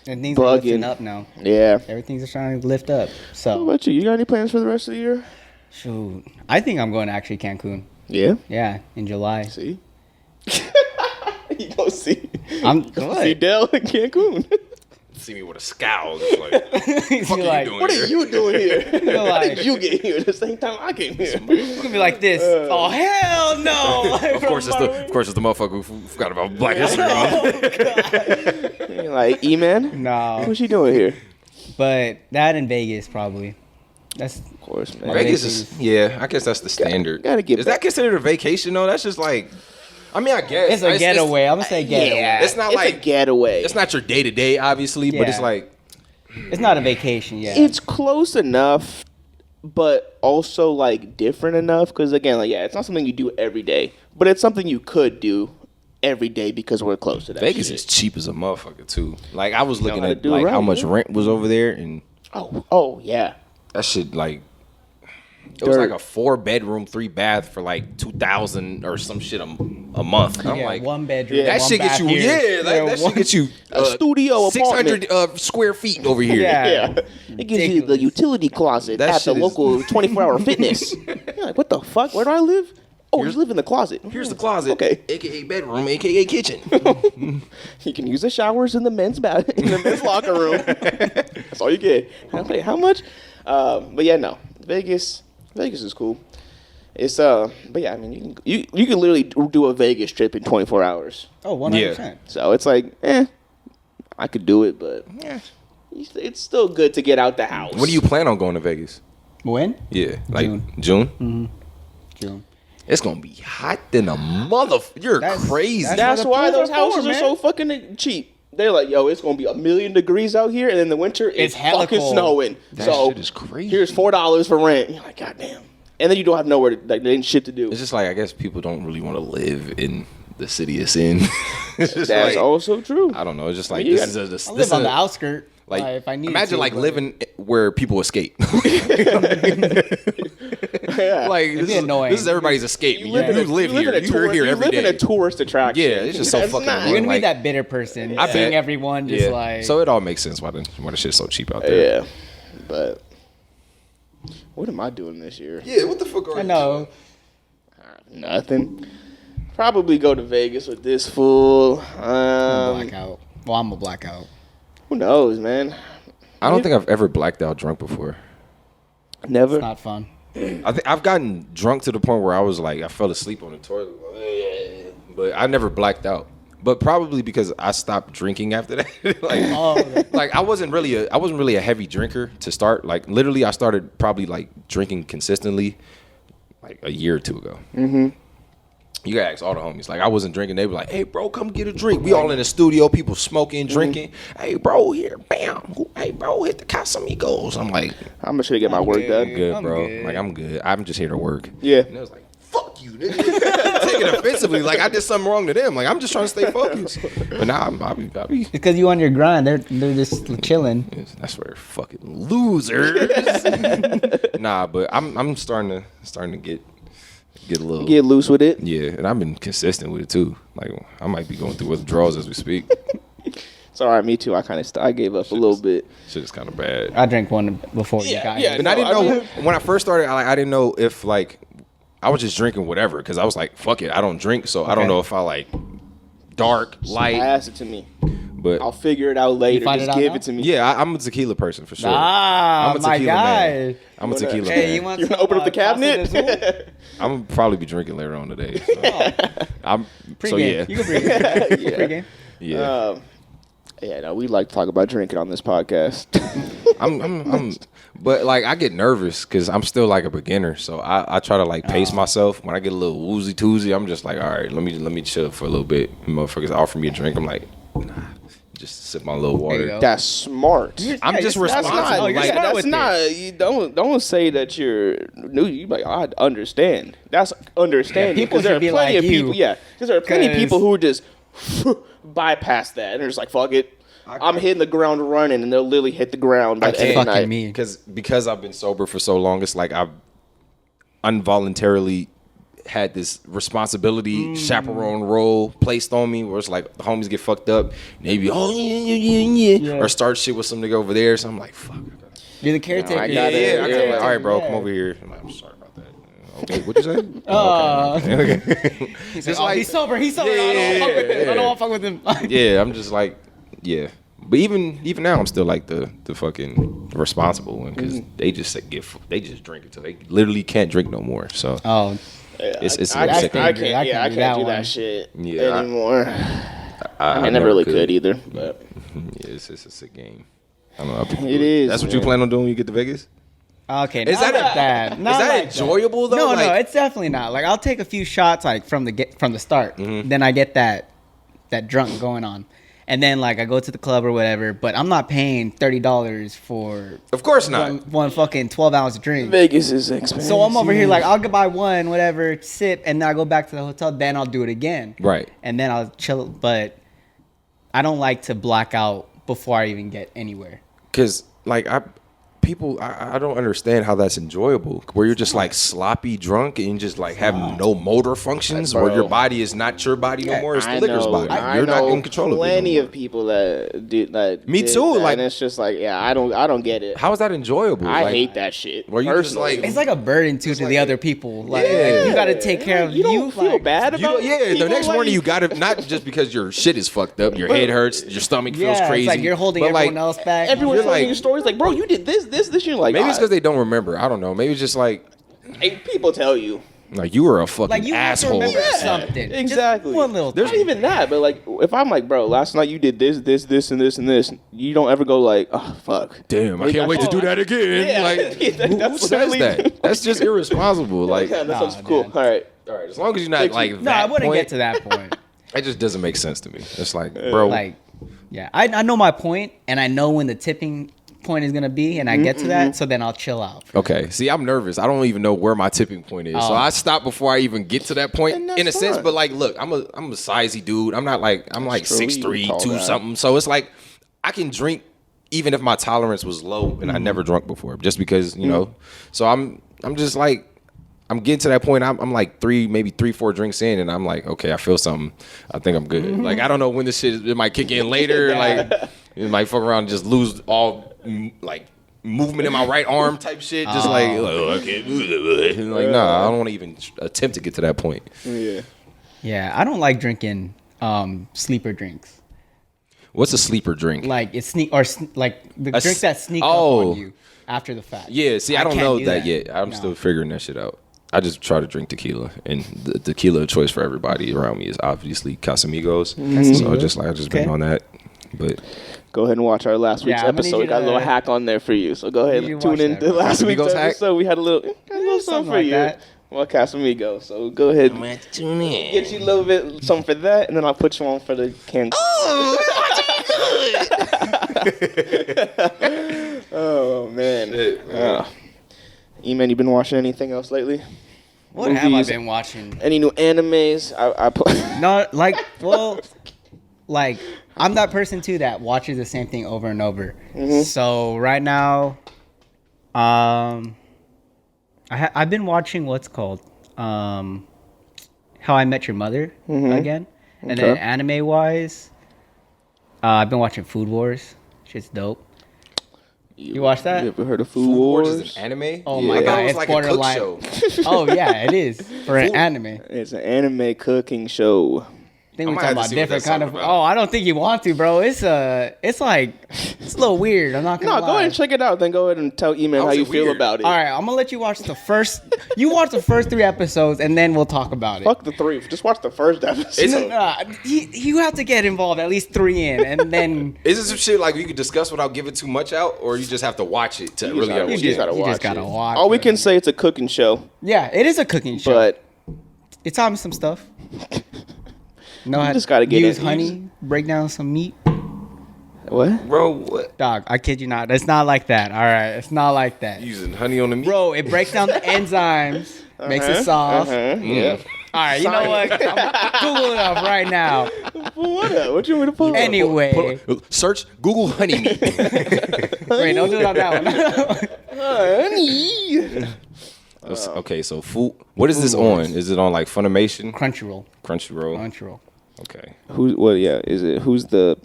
And things are lifting up now. Yeah. Everything's trying to lift up. So. What about you? You got any plans for the rest of the year? Shoot. I think I'm going to actually Cancun. Yeah? Yeah, in July. See? You go see. See Dell in Cancun. See me with a scowl. Just like, what are you doing here? How did you get here at the same time I came here? It's gonna be like this. Oh hell no! Of course it's the motherfucker who forgot about Black History Month. You're like, E-Man? No. What's she doing here? But that in Vegas probably. That's of course, man. Vegas is I guess that's the standard. Gotta get is that considered a vacation though? That's just like, I mean, I guess it's a getaway. I'm gonna say getaway. Yeah, it's not like a getaway. It's not your day to day, obviously, but it's like it's not a vacation. Yeah, it's close enough, but also like different enough. Because again, like it's not something you do every day, but it's something you could do every day because we're close to that. Vegas shit. is cheap as a motherfucker too. Like I was looking at like how much rent was over there, and oh yeah, that shit like. It was like a 4-bedroom, 3-bath for like $2,000 or some shit a month. I'm like, 1 bedroom. That shit gets you. That shit gets you a studio 600 square feet over here. Yeah. It gives you the utility closet at the local 24-hour fitness. You're like, what the fuck? Where do I live? Oh, you live in the closet. Here's the closet. Okay. AKA bedroom, AKA kitchen. You can use the showers in the men's locker room. That's all you get. I'm like, how much? But yeah, no. Vegas is cool. It's but yeah, I mean, you can literally do a Vegas trip in 24 hours. Oh, 100%. Yeah. So it's like, I could do it, but it's still good to get out the house. When do you plan on going to Vegas? When? Yeah, like June. Mm-hmm. June. It's gonna be hot than a You're crazy. That's why those houses are so fucking cheap. They're like, yo, it's gonna be 1,000,000 degrees out here, and in the winter it's fucking snowing. That shit is crazy. Here's $4 for rent. You're like, goddamn. And then you don't have nowhere to, like, there ain't shit to do. It's just like, I guess people don't really want to live in the city it's in. That's like, also true. I don't know. It's just like, I live on the outskirts. Like, if I need imagine to, living where people escape. Like this is everybody's escape. You live here. You're here every day. You live in a tourist attraction. Yeah, it's just so fucking. You're gonna be that bitter person. Seeing everyone just like. So it all makes sense why the shit's so cheap out there. Yeah, but what am I doing this year? Yeah, what the fuck are you? I know. Nothing. Probably go to Vegas with this fool. Blackout. Well, I'm a blackout. Who knows, man? I don't think I've ever blacked out drunk before. Never. It's not fun. I've gotten drunk to the point where I was like, I fell asleep on the toilet, but I never blacked out. But probably because I stopped drinking after that. Like I wasn't really a heavy drinker to start. Like literally, I started probably like drinking consistently like a year or two ago. Mm-hmm. You gotta ask all the homies. Like I wasn't drinking. They were like, "Hey, bro, come get a drink." We all in the studio, people smoking, drinking. Mm-hmm. Hey, bro, here, bam. Hey, bro, hit the Casamigos. I'm like, I'm just gonna get my work done. Good, bro. Good. Like I'm good. I'm just here to work. Yeah. And it was like, fuck you, nigga. Take it offensively. Like I did something wrong to them. Like I'm just trying to stay focused. But now I'll be. Because you on your grind. They're just chilling. That's where fucking losers. Nah, but I'm starting to get loose with it. Yeah, and I've been consistent with it too. Like I might be going through withdrawals as we speak. It's all right, me too. I gave up a little bit. Shit is kind of bad. I drank one before you got here. And I didn't know when I first started. I didn't know if like I was just drinking whatever because I was like, fuck it, I don't drink, so I don't know if I like dark, light. Pass it to me. But I'll figure it out later. Just give it to me. Yeah, I'm a tequila person for sure. Ah, I'm a tequila man. I'm a tequila man. Hey, you want to open up the cabinet? I'm gonna probably be drinking later on today. So. Pre-game. You can pre-game. Pre-game. Yeah. Yeah, no, we like to talk about drinking on this podcast. But like I get nervous because I'm still like a beginner, so I try to like pace myself. When I get a little woozy toozy, I'm just like, all right, let me chill for a little bit. Motherfuckers offer me a drink, I'm like, nah, just sip my little water. That's smart. I'm just responsible. That's not. You don't say that you're new. You like, I understand. That's understanding. People should be like you. Yeah, because there are plenty of people who just bypass that and they're just like, fuck it. I'm hitting the ground running, and they'll literally hit the ground by the end of the night. Me. Because I've been sober for so long, it's like I've involuntarily had this responsibility chaperone role placed on me, where it's like the homies get fucked up, and they be or start shit with some nigga over there. So I'm like, fuck. You're the caretaker. I gotta, like, all right, bro, come over here. I'm like, I'm sorry about that. Okay, what'd you say? Okay. He's like, he's sober. He's sober. I don't want to fuck with him. Yeah, I'm just like. Yeah, but even now, I'm still like the fucking responsible one because they just drink until they literally can't drink no more. So it's I can't do that shit anymore. I never really could either. But yeah, it's a sick game. I don't know. It is. That's what you plan on doing when you get to Vegas? Okay, is that enjoyable though? No, it's definitely not. Like I'll take a few shots like from the start. Mm-hmm. Then I get that drunk going on. And then, like, I go to the club or whatever, but I'm not paying $30 for... Of course not. One fucking 12-ounce drink. Vegas is expensive. So I'm over here, like, I'll buy one, whatever, sip, and then I go back to the hotel, then I'll do it again. Right. And then I'll chill, but I don't like to black out before I even get anywhere. Because, like, people, I don't understand how that's enjoyable. Where you're just like sloppy drunk and just like have no motor functions, where your body is not your body no more. It's the liquor's body. You're not in control of it. Plenty of people that did that. Me too. That, like, and it's just like, I don't get it. How is that enjoyable? I hate that shit. Where you just like, it's like a burden to the other people. Like, you got to take care of you. You don't feel bad about it. The next morning you got to, not just because your shit is fucked up, your head hurts, your stomach feels crazy. It's like you're holding everyone else back. Everyone's telling you stories like, bro, you did this. You're like, maybe it's because they don't remember. I don't know. Maybe it's just like, people tell you. Like, you were a fucking like you asshole. Have to remember something. Exactly. Just one little There's not even that, but like, if I'm like, bro, last night you did this, and this, you don't ever go like, oh, fuck. Damn, I can't wait to do that again. Yeah. Like, who says that? That's just irresponsible. Like, that sounds cool. All right. As long as you're not like that. No, I wouldn't get to that point. It just doesn't make sense to me. It's like, bro. Like, yeah, I know my point, and I know when the tipping point is gonna be, and I get to that, so then I'll chill out. Okay, see, I'm nervous. I don't even know where my tipping point is, so I stop before I even get to that point. In a sense, but like, look, I'm a sizey dude. I'm not like 6'3", 2 something. So it's like I can drink even if my tolerance was low, and I never drunk before, just because you know. So I'm just like. I'm getting to that point. I'm like 3-4 drinks in, and I'm like, okay, I feel something. I think I'm good. Like, I don't know when this shit it might kick in later. Like, it might fuck around and just lose all like movement in my right arm type shit. Just like okay, like nah, I don't want to even attempt to get to that point. Yeah, I don't like drinking sleeper drinks. What's a sleeper drink? Like it's like the drinks that sneak up on you after the fact. Yeah, see, I don't know that yet. I'm still figuring that shit out. I just try to drink tequila, and the tequila choice for everybody around me is obviously Casamigos. So I just been on that. But go ahead and watch our last week's episode. We got a little hack on there for you. So go ahead and tune in to last week's episode. We had a little something for you. Well, Casamigos. So go ahead and tune in. Get you a little bit something for that, and then I'll put you on for the can. Oh man. E-Man, you been watching anything else lately? What have I been watching? Any new animes? No, like I'm that person too that watches the same thing over and over. So right now, I've been watching what's called How I Met Your Mother again, and then anime wise, I've been watching Food Wars. Shit's dope. You watch that? You ever heard of Food Wars? Is an anime? Oh my god, it's like borderline. A cook show. Oh yeah, it is for an anime. It's an anime cooking show. I think we're talking about different kind of. Oh, I don't think you want to, bro. It's like it's a little weird. I'm not gonna lie. No, go ahead and check it out. Then go ahead and tell E-Man how you feel about it. All right, I'm gonna let you watch the first. You watch the first 3 episodes, and then we'll talk about it. Fuck the 3. Just watch the first episode. You have to get involved at least 3 in, and then. Is it some shit like you could discuss without giving too much out, or you just have to watch it to really understand? You just gotta watch. All we can say it's a cooking show. Yeah, it is a cooking show. But it taught me some stuff. No, I just gotta get use honey, break down some meat. What? Bro, what? Dog, I kid you not. It's not like that. All right, it's not like that. Using honey on the meat? Bro, it breaks down the enzymes, makes it soft. Yeah. All right, you know what? I'm Googling it up right now. What you want me to pull up? Anyway. Search Google honey meat. Wait, don't do it on that one. Honey. Okay, so food. What is this on? Is it on like Funimation? Crunchyroll. Okay. Who's the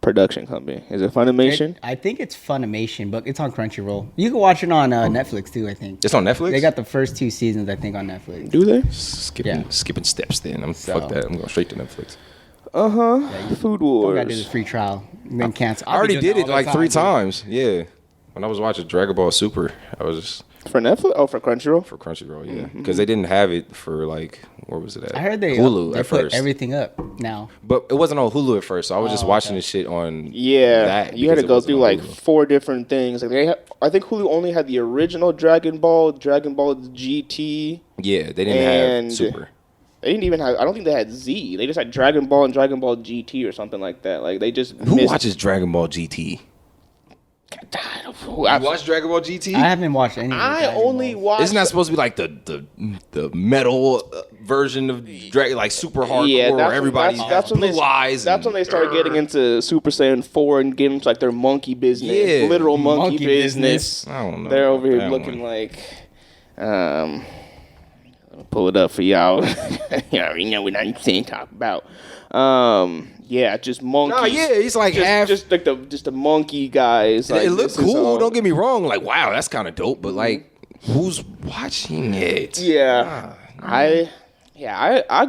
production company? Is it Funimation? I think it's Funimation, but it's on Crunchyroll. You can watch it on Netflix too, I think. It's on Netflix? They got the first 2 seasons, I think, on Netflix. Do they? Skipping steps then. Fuck that. I'm going straight to Netflix. Yeah, Food Wars. I got to do this free trial. Then cancel. I already did it like 3 times. Yeah. When I was watching Dragon Ball Super, I was just... For Netflix? Oh, for Crunchyroll? For Crunchyroll, yeah. Because they didn't have it for like, where was it at? I heard Hulu at put first. Everything up now. But it wasn't on Hulu at first, so I was just watching this shit on that. You had to go through like Hulu. 4 different things. Like I think Hulu only had the original Dragon Ball GT. Yeah, they didn't have Super. They didn't even have. I don't think they had Z. They just had Dragon Ball and Dragon Ball GT or something like that. Like they just. Who watches Dragon Ball GT? You watched Dragon Ball GT? I haven't watched any. I only watched. Isn't that supposed to be like the metal version of Dragon, like super hardcore? Yeah, where everybody that's has blue eyes. That's when they started getting into Super Saiyan 4 and getting into like their monkey business, literal monkey business. I don't know. They're over here looking like. I'll pull it up for y'all. You already know what I'm saying. Talk about. Yeah, just monkeys. Oh yeah, he's like just the monkey guys. Like, it looked cool. Don't get me wrong. Like, wow, that's kind of dope. But like, who's watching it? Yeah, I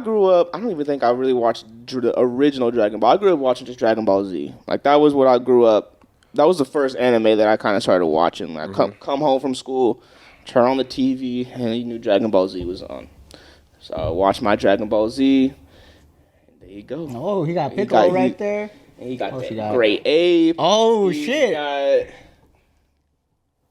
grew up. I don't even think I really watched the original Dragon Ball. I grew up watching just Dragon Ball Z. Like that was what I grew up. That was the first anime that I kind of started watching. Like come home from school, turn on the TV, and you knew Dragon Ball Z was on. So I watched my Dragon Ball Z. There you go. Oh, he got Piccolo right there. And he got that great ape. Oh, shit.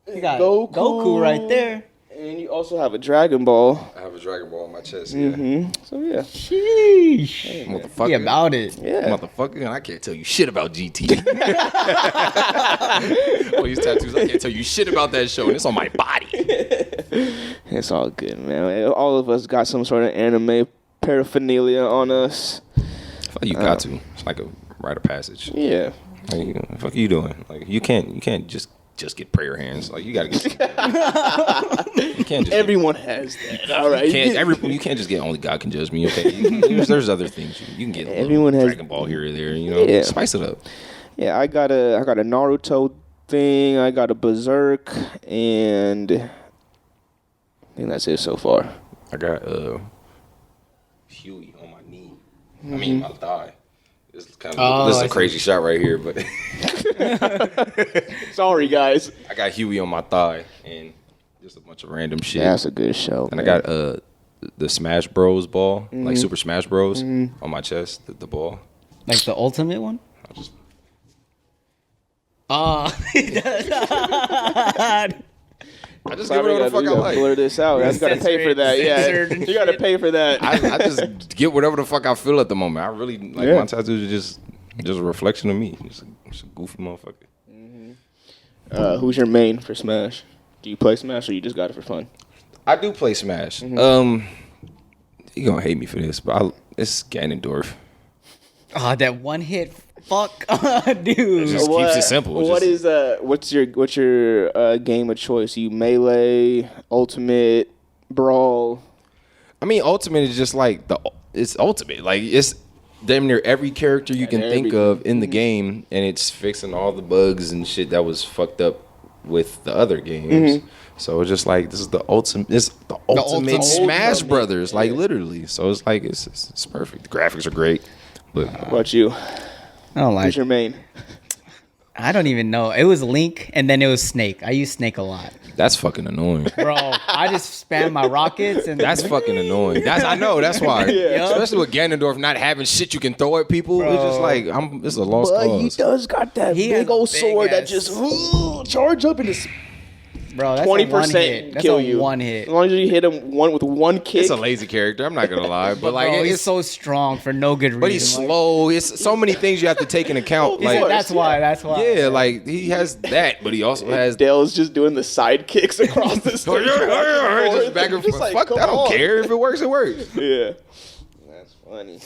He got Goku right there. And you also have a Dragon Ball. I have a Dragon Ball on my chest. Yeah. So yeah. Sheesh. Hey, motherfucker. He about it. Yeah. Motherfucker. I can't tell you shit about GT. All these tattoos. I can't tell you shit about that show. And it's on my body. It's all good, man. All of us got some sort of anime paraphernalia on us. I feel like you got to. It's like a rite of passage. Yeah. Like, what the fuck are you doing? Like, you can't just get prayer hands. Like, you gotta get. You can't just. Everyone has that. All right. You can't just get only God can judge me. Okay. There's other things you can get. Everyone has Dragon Ball here or there. You know, spice it up. Yeah, I got a Naruto thing. I got a Berserk, and I think that's it so far. I got Huey on my knee. I mean my thigh. This is a crazy shot right here, but sorry guys. I got Huey on my thigh and just a bunch of random shit. That's a good show. And man. I got the Smash Bros ball, like Super Smash Bros on my chest, the ball. Like the ultimate one? I just give whatever the fuck I like. Blur this out. I gotta pay for that. Yeah, you gotta pay for that. I just get whatever the fuck I feel at the moment. I really like my tattoos are just a reflection of me. Just a goofy motherfucker. Who's your main for Smash? Do you play Smash or you just got it for fun? I do play Smash. You gonna hate me for this, but it's Ganondorf. Oh, that one hit. Fuck, dude. It just keeps it simple. What's your game of choice? You melee, ultimate, brawl? I mean, ultimate is just like it's ultimate. Like it's damn near every character you can think of in the game, and it's fixing all the bugs and shit that was fucked up with the other games. So it's just like this is the ultimate. It's the ultimate Smash Brothers, like literally. So it's like it's perfect. The graphics are great. But what about you? I don't like. Who's your main? I don't even know. It was Link, and then it was Snake. I use Snake a lot. That's fucking annoying, bro. I just spam my rockets, and that's fucking annoying. I know. That's why. Especially with Ganondorf not having shit you can throw at people. Bro. It's just like it's a lost cause. He does got that big old sword that just charge up in his. Bro, that's 20% kill you. One hit. As long as you hit him with one kick. It's a lazy character. I'm not gonna lie, but like bro, he's so strong for no good reason. But he's slow. It's so many things you have to take into account. Like that's why. Yeah, like he has that, but he also has. Dell's just doing the side kicks across the stage. Just back and forth. Like, fuck, I don't care if it works. It works. Yeah, that's funny.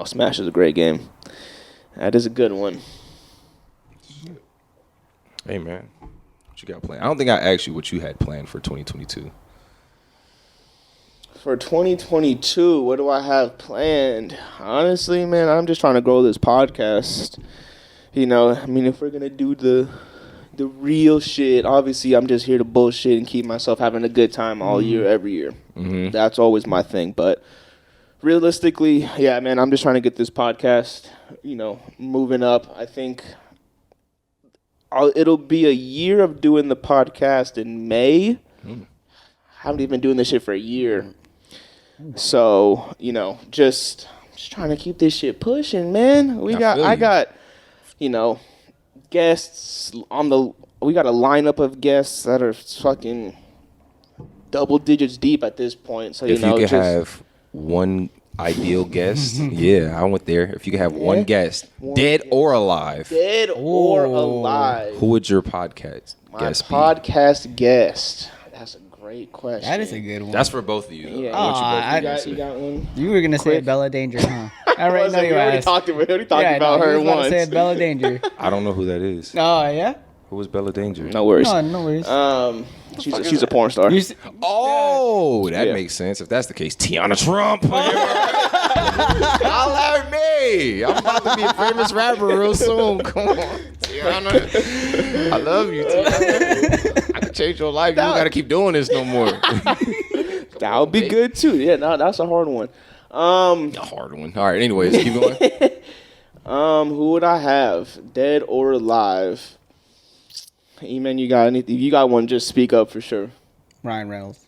Smash is a great game. That is a good one. Hey, man. What you got planned? I don't think I asked you what you had planned for 2022. For 2022, what do I have planned? Honestly, man, I'm just trying to grow this podcast. If we're going to do the real shit, obviously I'm just here to bullshit and keep myself having a good time all year, every year. That's always my thing. But realistically, yeah, man, I'm just trying to get this podcast, moving up. I think it'll be a year of doing the podcast in May. I haven't even been doing this shit for a year. So, just trying to keep this shit pushing, man. I got guests we got a lineup of guests that are fucking double digits deep at this point. So, if you could have one Ideal guest. Yeah, I went there. If you could have one guest, dead or alive. Dead or alive. Who would your podcast guest be? Podcast guest. That's a great question. That is a good one. That's for both of you. Though. Yeah. I want you both to You got one? You were gonna say Quick. Bella Danger, huh? I already know We your already ass. talked about her you was about once. to say Bella Danger. I don't know who that is. Oh yeah. Who was Bella Danger? No worries. No worries. She's a porn star. Oh, that Yeah. makes sense. If that's the case, Tiana Trump. Holla at me. I'm about to be a famous rapper real soon. Come on, Tiana. I love you, Tiana. I can change your life. You don't got to keep doing this no more. That would be good too. Yeah, no, that's a hard one. A hard one. All right, anyways, keep going. Who would I have? Dead or alive? E-Man, you got anything? If you got one, just speak up for sure. Ryan Reynolds.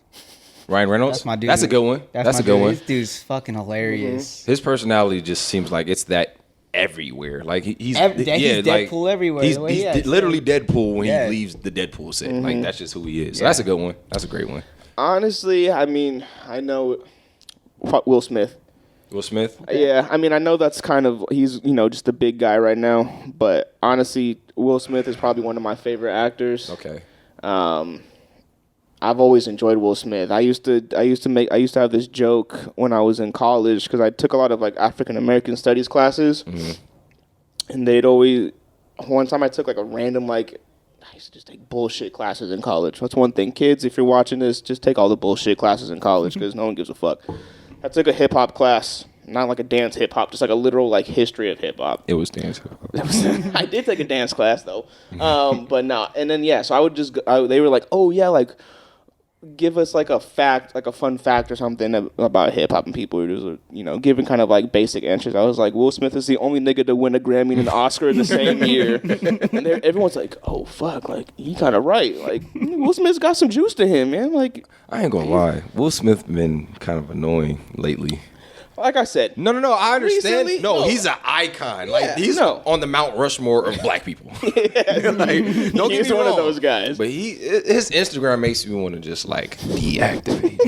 Ryan Reynolds? That's my dude. That's a good one. That's a good one. This dude's fucking hilarious. His personality just seems like it's that everywhere. Like he's He's like, Deadpool everywhere. He's, the way he he's acts. literally Deadpool when Yeah. he leaves the Deadpool set. Like that's just who he is. So that's a good one. That's a great one. Honestly, I mean, I know Will Smith. Will Smith? Yeah, I mean, I know that's kind of he's just a big guy right now, but honestly, Will Smith is probably one of my favorite actors. Okay. I've always enjoyed Will Smith. I used to have this joke when I was in college because I took a lot of like African American studies classes, and they'd always one time I took like a random I used to just take bullshit classes in college. That's one thing, kids. If you're watching this, just take all the bullshit classes in college because no one gives a fuck. I took a hip hop class, not like a dance hip hop, just like a literal like history of hip hop. It was dance. I did take a dance class though, but no. And then so I would just they were like, oh yeah, like give us like a fact, like a fun fact or something about hip hop, and people were just giving kind of like basic answers. I was like, Will Smith is the only nigga to win a Grammy and an Oscar in the same year, and everyone's like, oh fuck, like he kind of right, like Will Smith's got some juice to him, man. Like I ain't gonna lie, Will Smith been kind of annoying lately. Like I said, No, I understand. Recently? No, No. he's an icon. Like he's no. on the Mount Rushmore of black people. Like, don't get he's me one wrong. of those guys. But his Instagram makes me want to just like deactivate.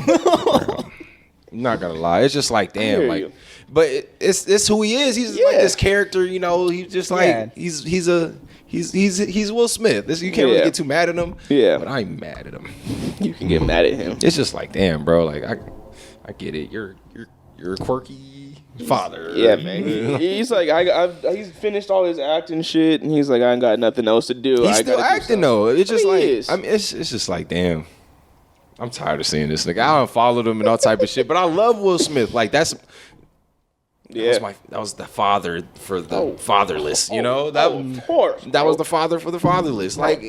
I'm not gonna lie, it's just like damn, hear like. you. But it's who he is. He's like this character, He's just like Yeah. he's Will Smith. You can't really get too mad at him. Yeah. But I'm mad at him. You can get mad at him. It's just like damn, bro. Like I get it. You're a quirky father. Yeah, man. He's like, he's finished all his acting shit, and he's like, I ain't got nothing else to do. He's still acting though. It's just like he is. I mean, it's just like damn. I'm tired of seeing this nigga. I unfollowed him and all type of shit, but I love Will Smith. Like that was the father for the fatherless. Of course. That was the father for the fatherless. Like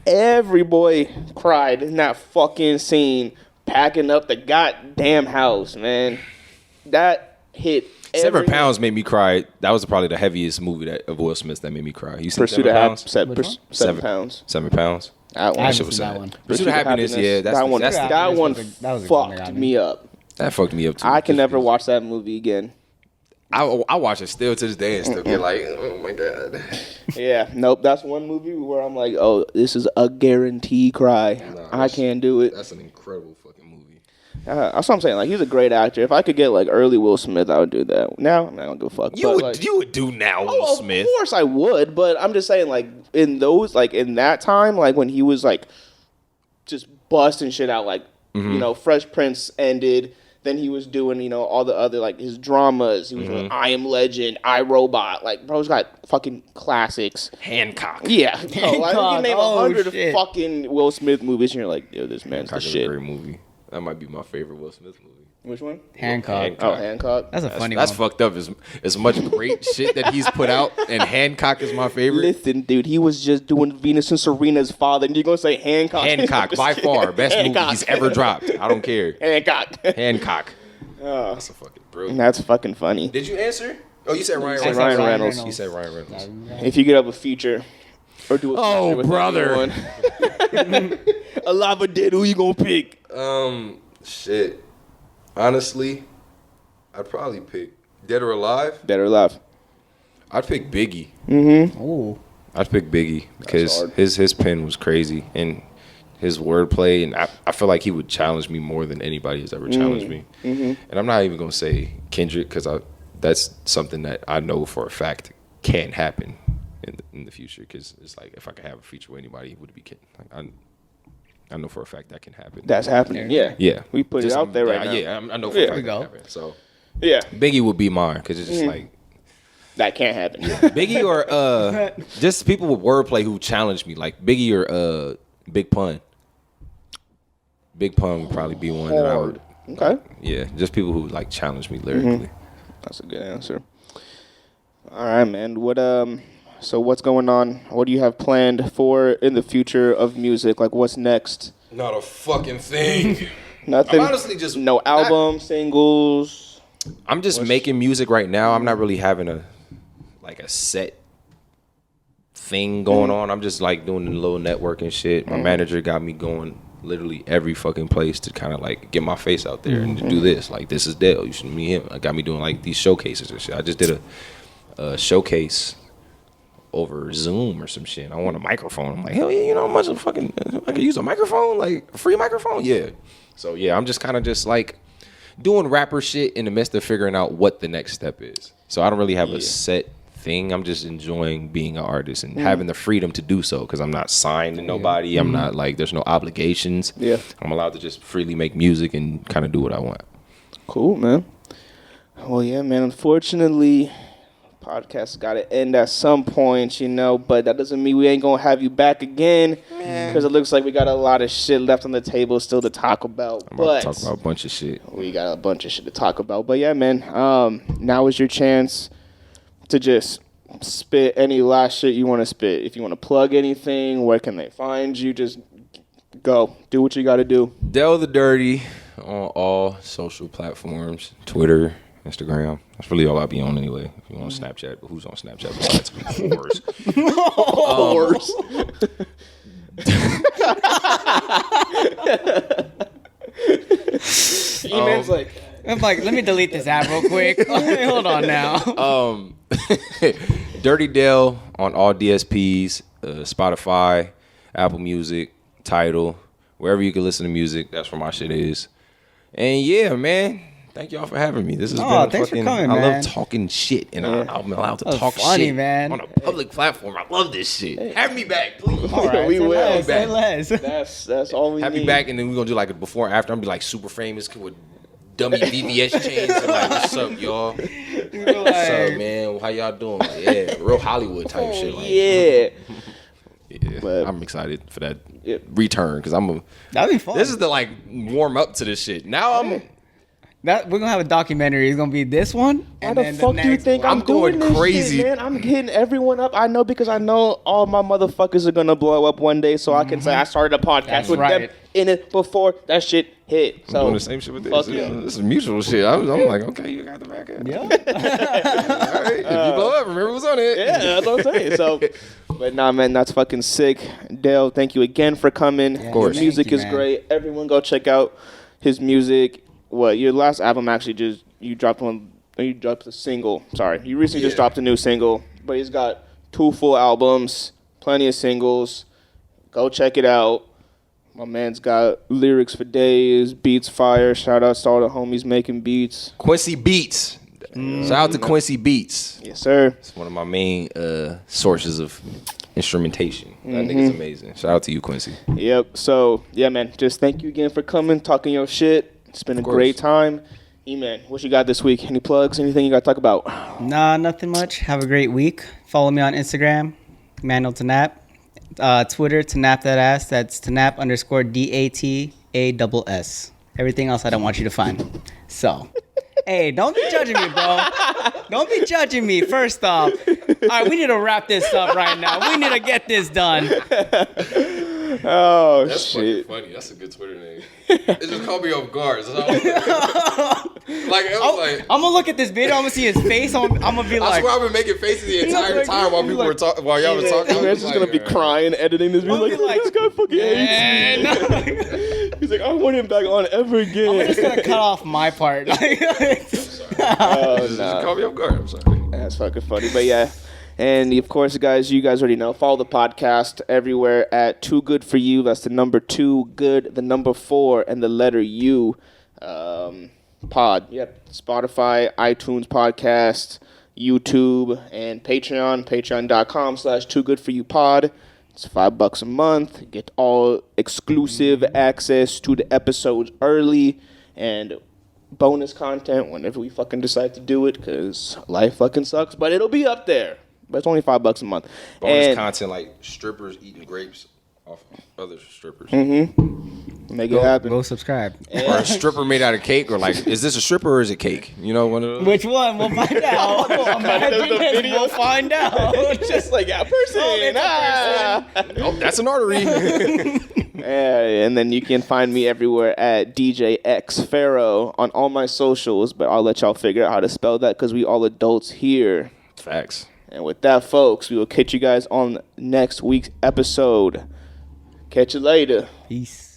every boy cried in that fucking scene, packing up the goddamn house, man. That hit. 7 Pounds made me cry. That was probably the heaviest movie of Will Smith that made me cry. You seen Pursuit 7 of Pounds? Happiness. 7 pounds. 7 Pounds. That one. I That shit haven't was seen that sad. one. Pursuit of Happiness. Yeah, that one. That one that was a good one, fucked I me up. that fucked me up too. I can Just never because- watch that movie again. I watch it still to this day and still get like, oh my god. Yeah, nope. That's one movie where I'm like, oh, this is a guarantee cry. I can't do it. That's an incredible fucking movie. That's what I'm saying. Like, he's a great actor. If I could get like early Will Smith, I would do that. Now I'm not gonna give a fuck. You But, would do now, Will Smith. Of course I would, but I'm just saying, like in that time, like when he was like just busting shit out, like Fresh Prince ended. Then he was doing, all the other, like, his dramas. He was doing I Am Legend, I, Robot. Like, bro's got fucking classics. Hancock. Yeah. Bro, like, you can name 100 shit. fucking Will Smith movies, and you're like, yo, this man's Hancock the is shit. a great movie. That might be my favorite Will Smith movie. Which one? Hancock. Oh, Hancock. That's a funny That's one. fucked up. As much great shit that he's put out, and Hancock is my favorite. Listen, dude, he was just doing Venus and Serena's father, and you're going to say Hancock? Hancock, by far, best movie Hancock. he's ever dropped. I don't care. Hancock. Hancock. That's a fucking brilliant. That's fucking funny. Did you answer? Oh, you said Ryan said Reynolds. Ryan Reynolds. You said Ryan Reynolds. If you get up a feature, or do a feature with brother. anyone. A lava dead, who you going to pick? Shit. Honestly, I'd probably pick Dead or Alive. Dead or alive. I'd pick Biggie. Ooh. I'd pick Biggie because hard. his pen was crazy, and his wordplay, and I feel like he would challenge me more than anybody has ever challenged me. And I'm not even gonna say Kendrick because that's something that I know for a fact can happen in the future. Because it's like if I could have a feature with anybody, it would be Kendrick. Like, I know for a fact that can happen. That's happening. Yeah. Yeah. We put it out there right now. Yeah, I know for a fact that can happen. So yeah, Biggie would be mine because it's just like that can't happen. Biggie or just people with wordplay who challenge me, like Biggie or Big Pun. Big Pun would probably be one that I would. Okay. Yeah, just people who like challenge me lyrically. That's a good answer. All right, man. So what's going on? What do you have planned for in the future of music? Like, what's next? Not a fucking thing. Nothing. I'm honestly just no album, singles. I'm just making music right now. I'm not really having a set thing going on. I'm just like doing a little networking shit. My manager got me going literally every fucking place to kind of like get my face out there and to do this. Like, this is Dell. You should meet him. I got me doing like these showcases and shit. I just did a showcase over Zoom or some shit. I want a microphone. I'm like, hell yeah, you know how much I can use a microphone? Like, a free microphone? Yeah. So yeah, I'm just kind of just like doing rapper shit in the midst of figuring out what the next step is. So I don't really have a set thing. I'm just enjoying being an artist and having the freedom to do so because I'm not signed to nobody. I'm not like, there's no obligations. Yeah. I'm allowed to just freely make music and kind of do what I want. Cool, man. Well, yeah, man. Unfortunately, podcast got to end at some point, but that doesn't mean we ain't going to have you back again because it looks like we got a lot of shit left on the table still to talk about. I'm about to talk about a bunch of shit. We got a bunch of shit to talk about. But yeah, man, now is your chance to just spit any last shit you want to spit. If you want to plug anything, where can they find you? Just go. Do what you got to do. DELLTHEDIRTY on all social platforms, Twitter, Instagram. That's really all I be on anyway. If you want Snapchat, but who's on Snapchat besides me? Whores. E-Man's I'm like, let me delete this app real quick. Hold on now. Dirty Dell on all DSPs, Spotify, Apple Music, Tidal, wherever you can listen to music. That's where my shit is. And yeah, man. Thank y'all for having me. This has been thanks fucking. for coming, I man. love talking shit, and I'm allowed to talk funny, shit man. on a public platform. I love this shit. Have me back, please. All right, we will. Say less. That's all we Have need. me back, and then we're gonna do like a before and after. I'm gonna be like super famous with dummy VVS chains. And like, what's up, y'all? What's up, man? How y'all doing? Like, yeah, real Hollywood type shit. Like, yeah. But- I'm excited for that return because That'd be fun. This is the like warm up to this shit. Now we're gonna have a documentary. It's gonna be this one. Why the fuck do you think I'm going doing this crazy. shit, man? I'm hitting everyone up. I know because I know all my motherfuckers are gonna blow up one day, so I can say I started a podcast That's with right. them in it before that shit hit. I'm So doing the same shit with this. fuck This, yeah. this is mutual shit. I'm like, okay, you got the back end. Yeah. All right. If you blow up, remember who's on it. yeah, that's what I'm saying. So, but nah, man, that's fucking sick. Dale, thank you again for coming. Of course. Your music Thank you, is man. great. Everyone go check out his music. What your last album actually you dropped one. You dropped a single. Sorry, you recently just dropped a new single, but he's got 2 full albums, plenty of singles. Go check it out. My man's got lyrics for days, beats fire. Shout out to all the homies making beats. Quincy Beats. Shout out to Quincy Beats. Yes, sir. It's one of my main sources of instrumentation. That nigga's amazing. Shout out to you, Quincy. Yep. So yeah, man. Just thank you again for coming, talking your shit. It's been a course. great time. E-Man, what you got this week? Any plugs? Anything you got to talk about? Nah, nothing much. Have a great week. Follow me on Instagram, Manuel Tanap. Twitter, Tanap that ass. That's Tanap_DATASS. Everything else I don't want you to find. So, hey, don't be judging me, bro. Don't be judging me, first off. All right, we need to wrap this up right now. We need to get this done. Oh, shit. Funny. That's a good Twitter name. It just caught me off guard. Like, it was like... I'm going to look at this video. I'm going to see his face. I'm going to be I like... swear I've been making faces the entire time while people were talking, while y'all were talking. E-Man's just going to be crying, editing this video. Like, this guy fucking hates me. He's like, I want him back on ever again. I'm just going to cut off my part. Just caught me off guard. I'm sorry. That's fucking funny. But yeah. And of course, guys, you guys already know. Follow the podcast everywhere at Too Good For You. That's the number 2 good, the number 4, and the letter U. Pod. Yep. Spotify, iTunes podcast, YouTube, and Patreon. Patreon.com/Too Good For You Pod. It's $5 a month. You get all exclusive access to the episodes early and bonus content whenever we fucking decide to do it, because life fucking sucks. But it'll be up there. But it's only $5 a month. Bonus content like strippers eating grapes off other strippers. Make it happen. Go subscribe. Or a stripper made out of cake, or like, is this a stripper or is it cake? You know, one of those. Which one? We'll find out. We'll find out. Just like that person. Oh, that's an artery. And then you can find me everywhere at DJ X Pharaoh on all my socials, but I'll let y'all figure out how to spell that because we all adults here. Facts. And with that, folks, we will catch you guys on next week's episode. Catch you later. Peace.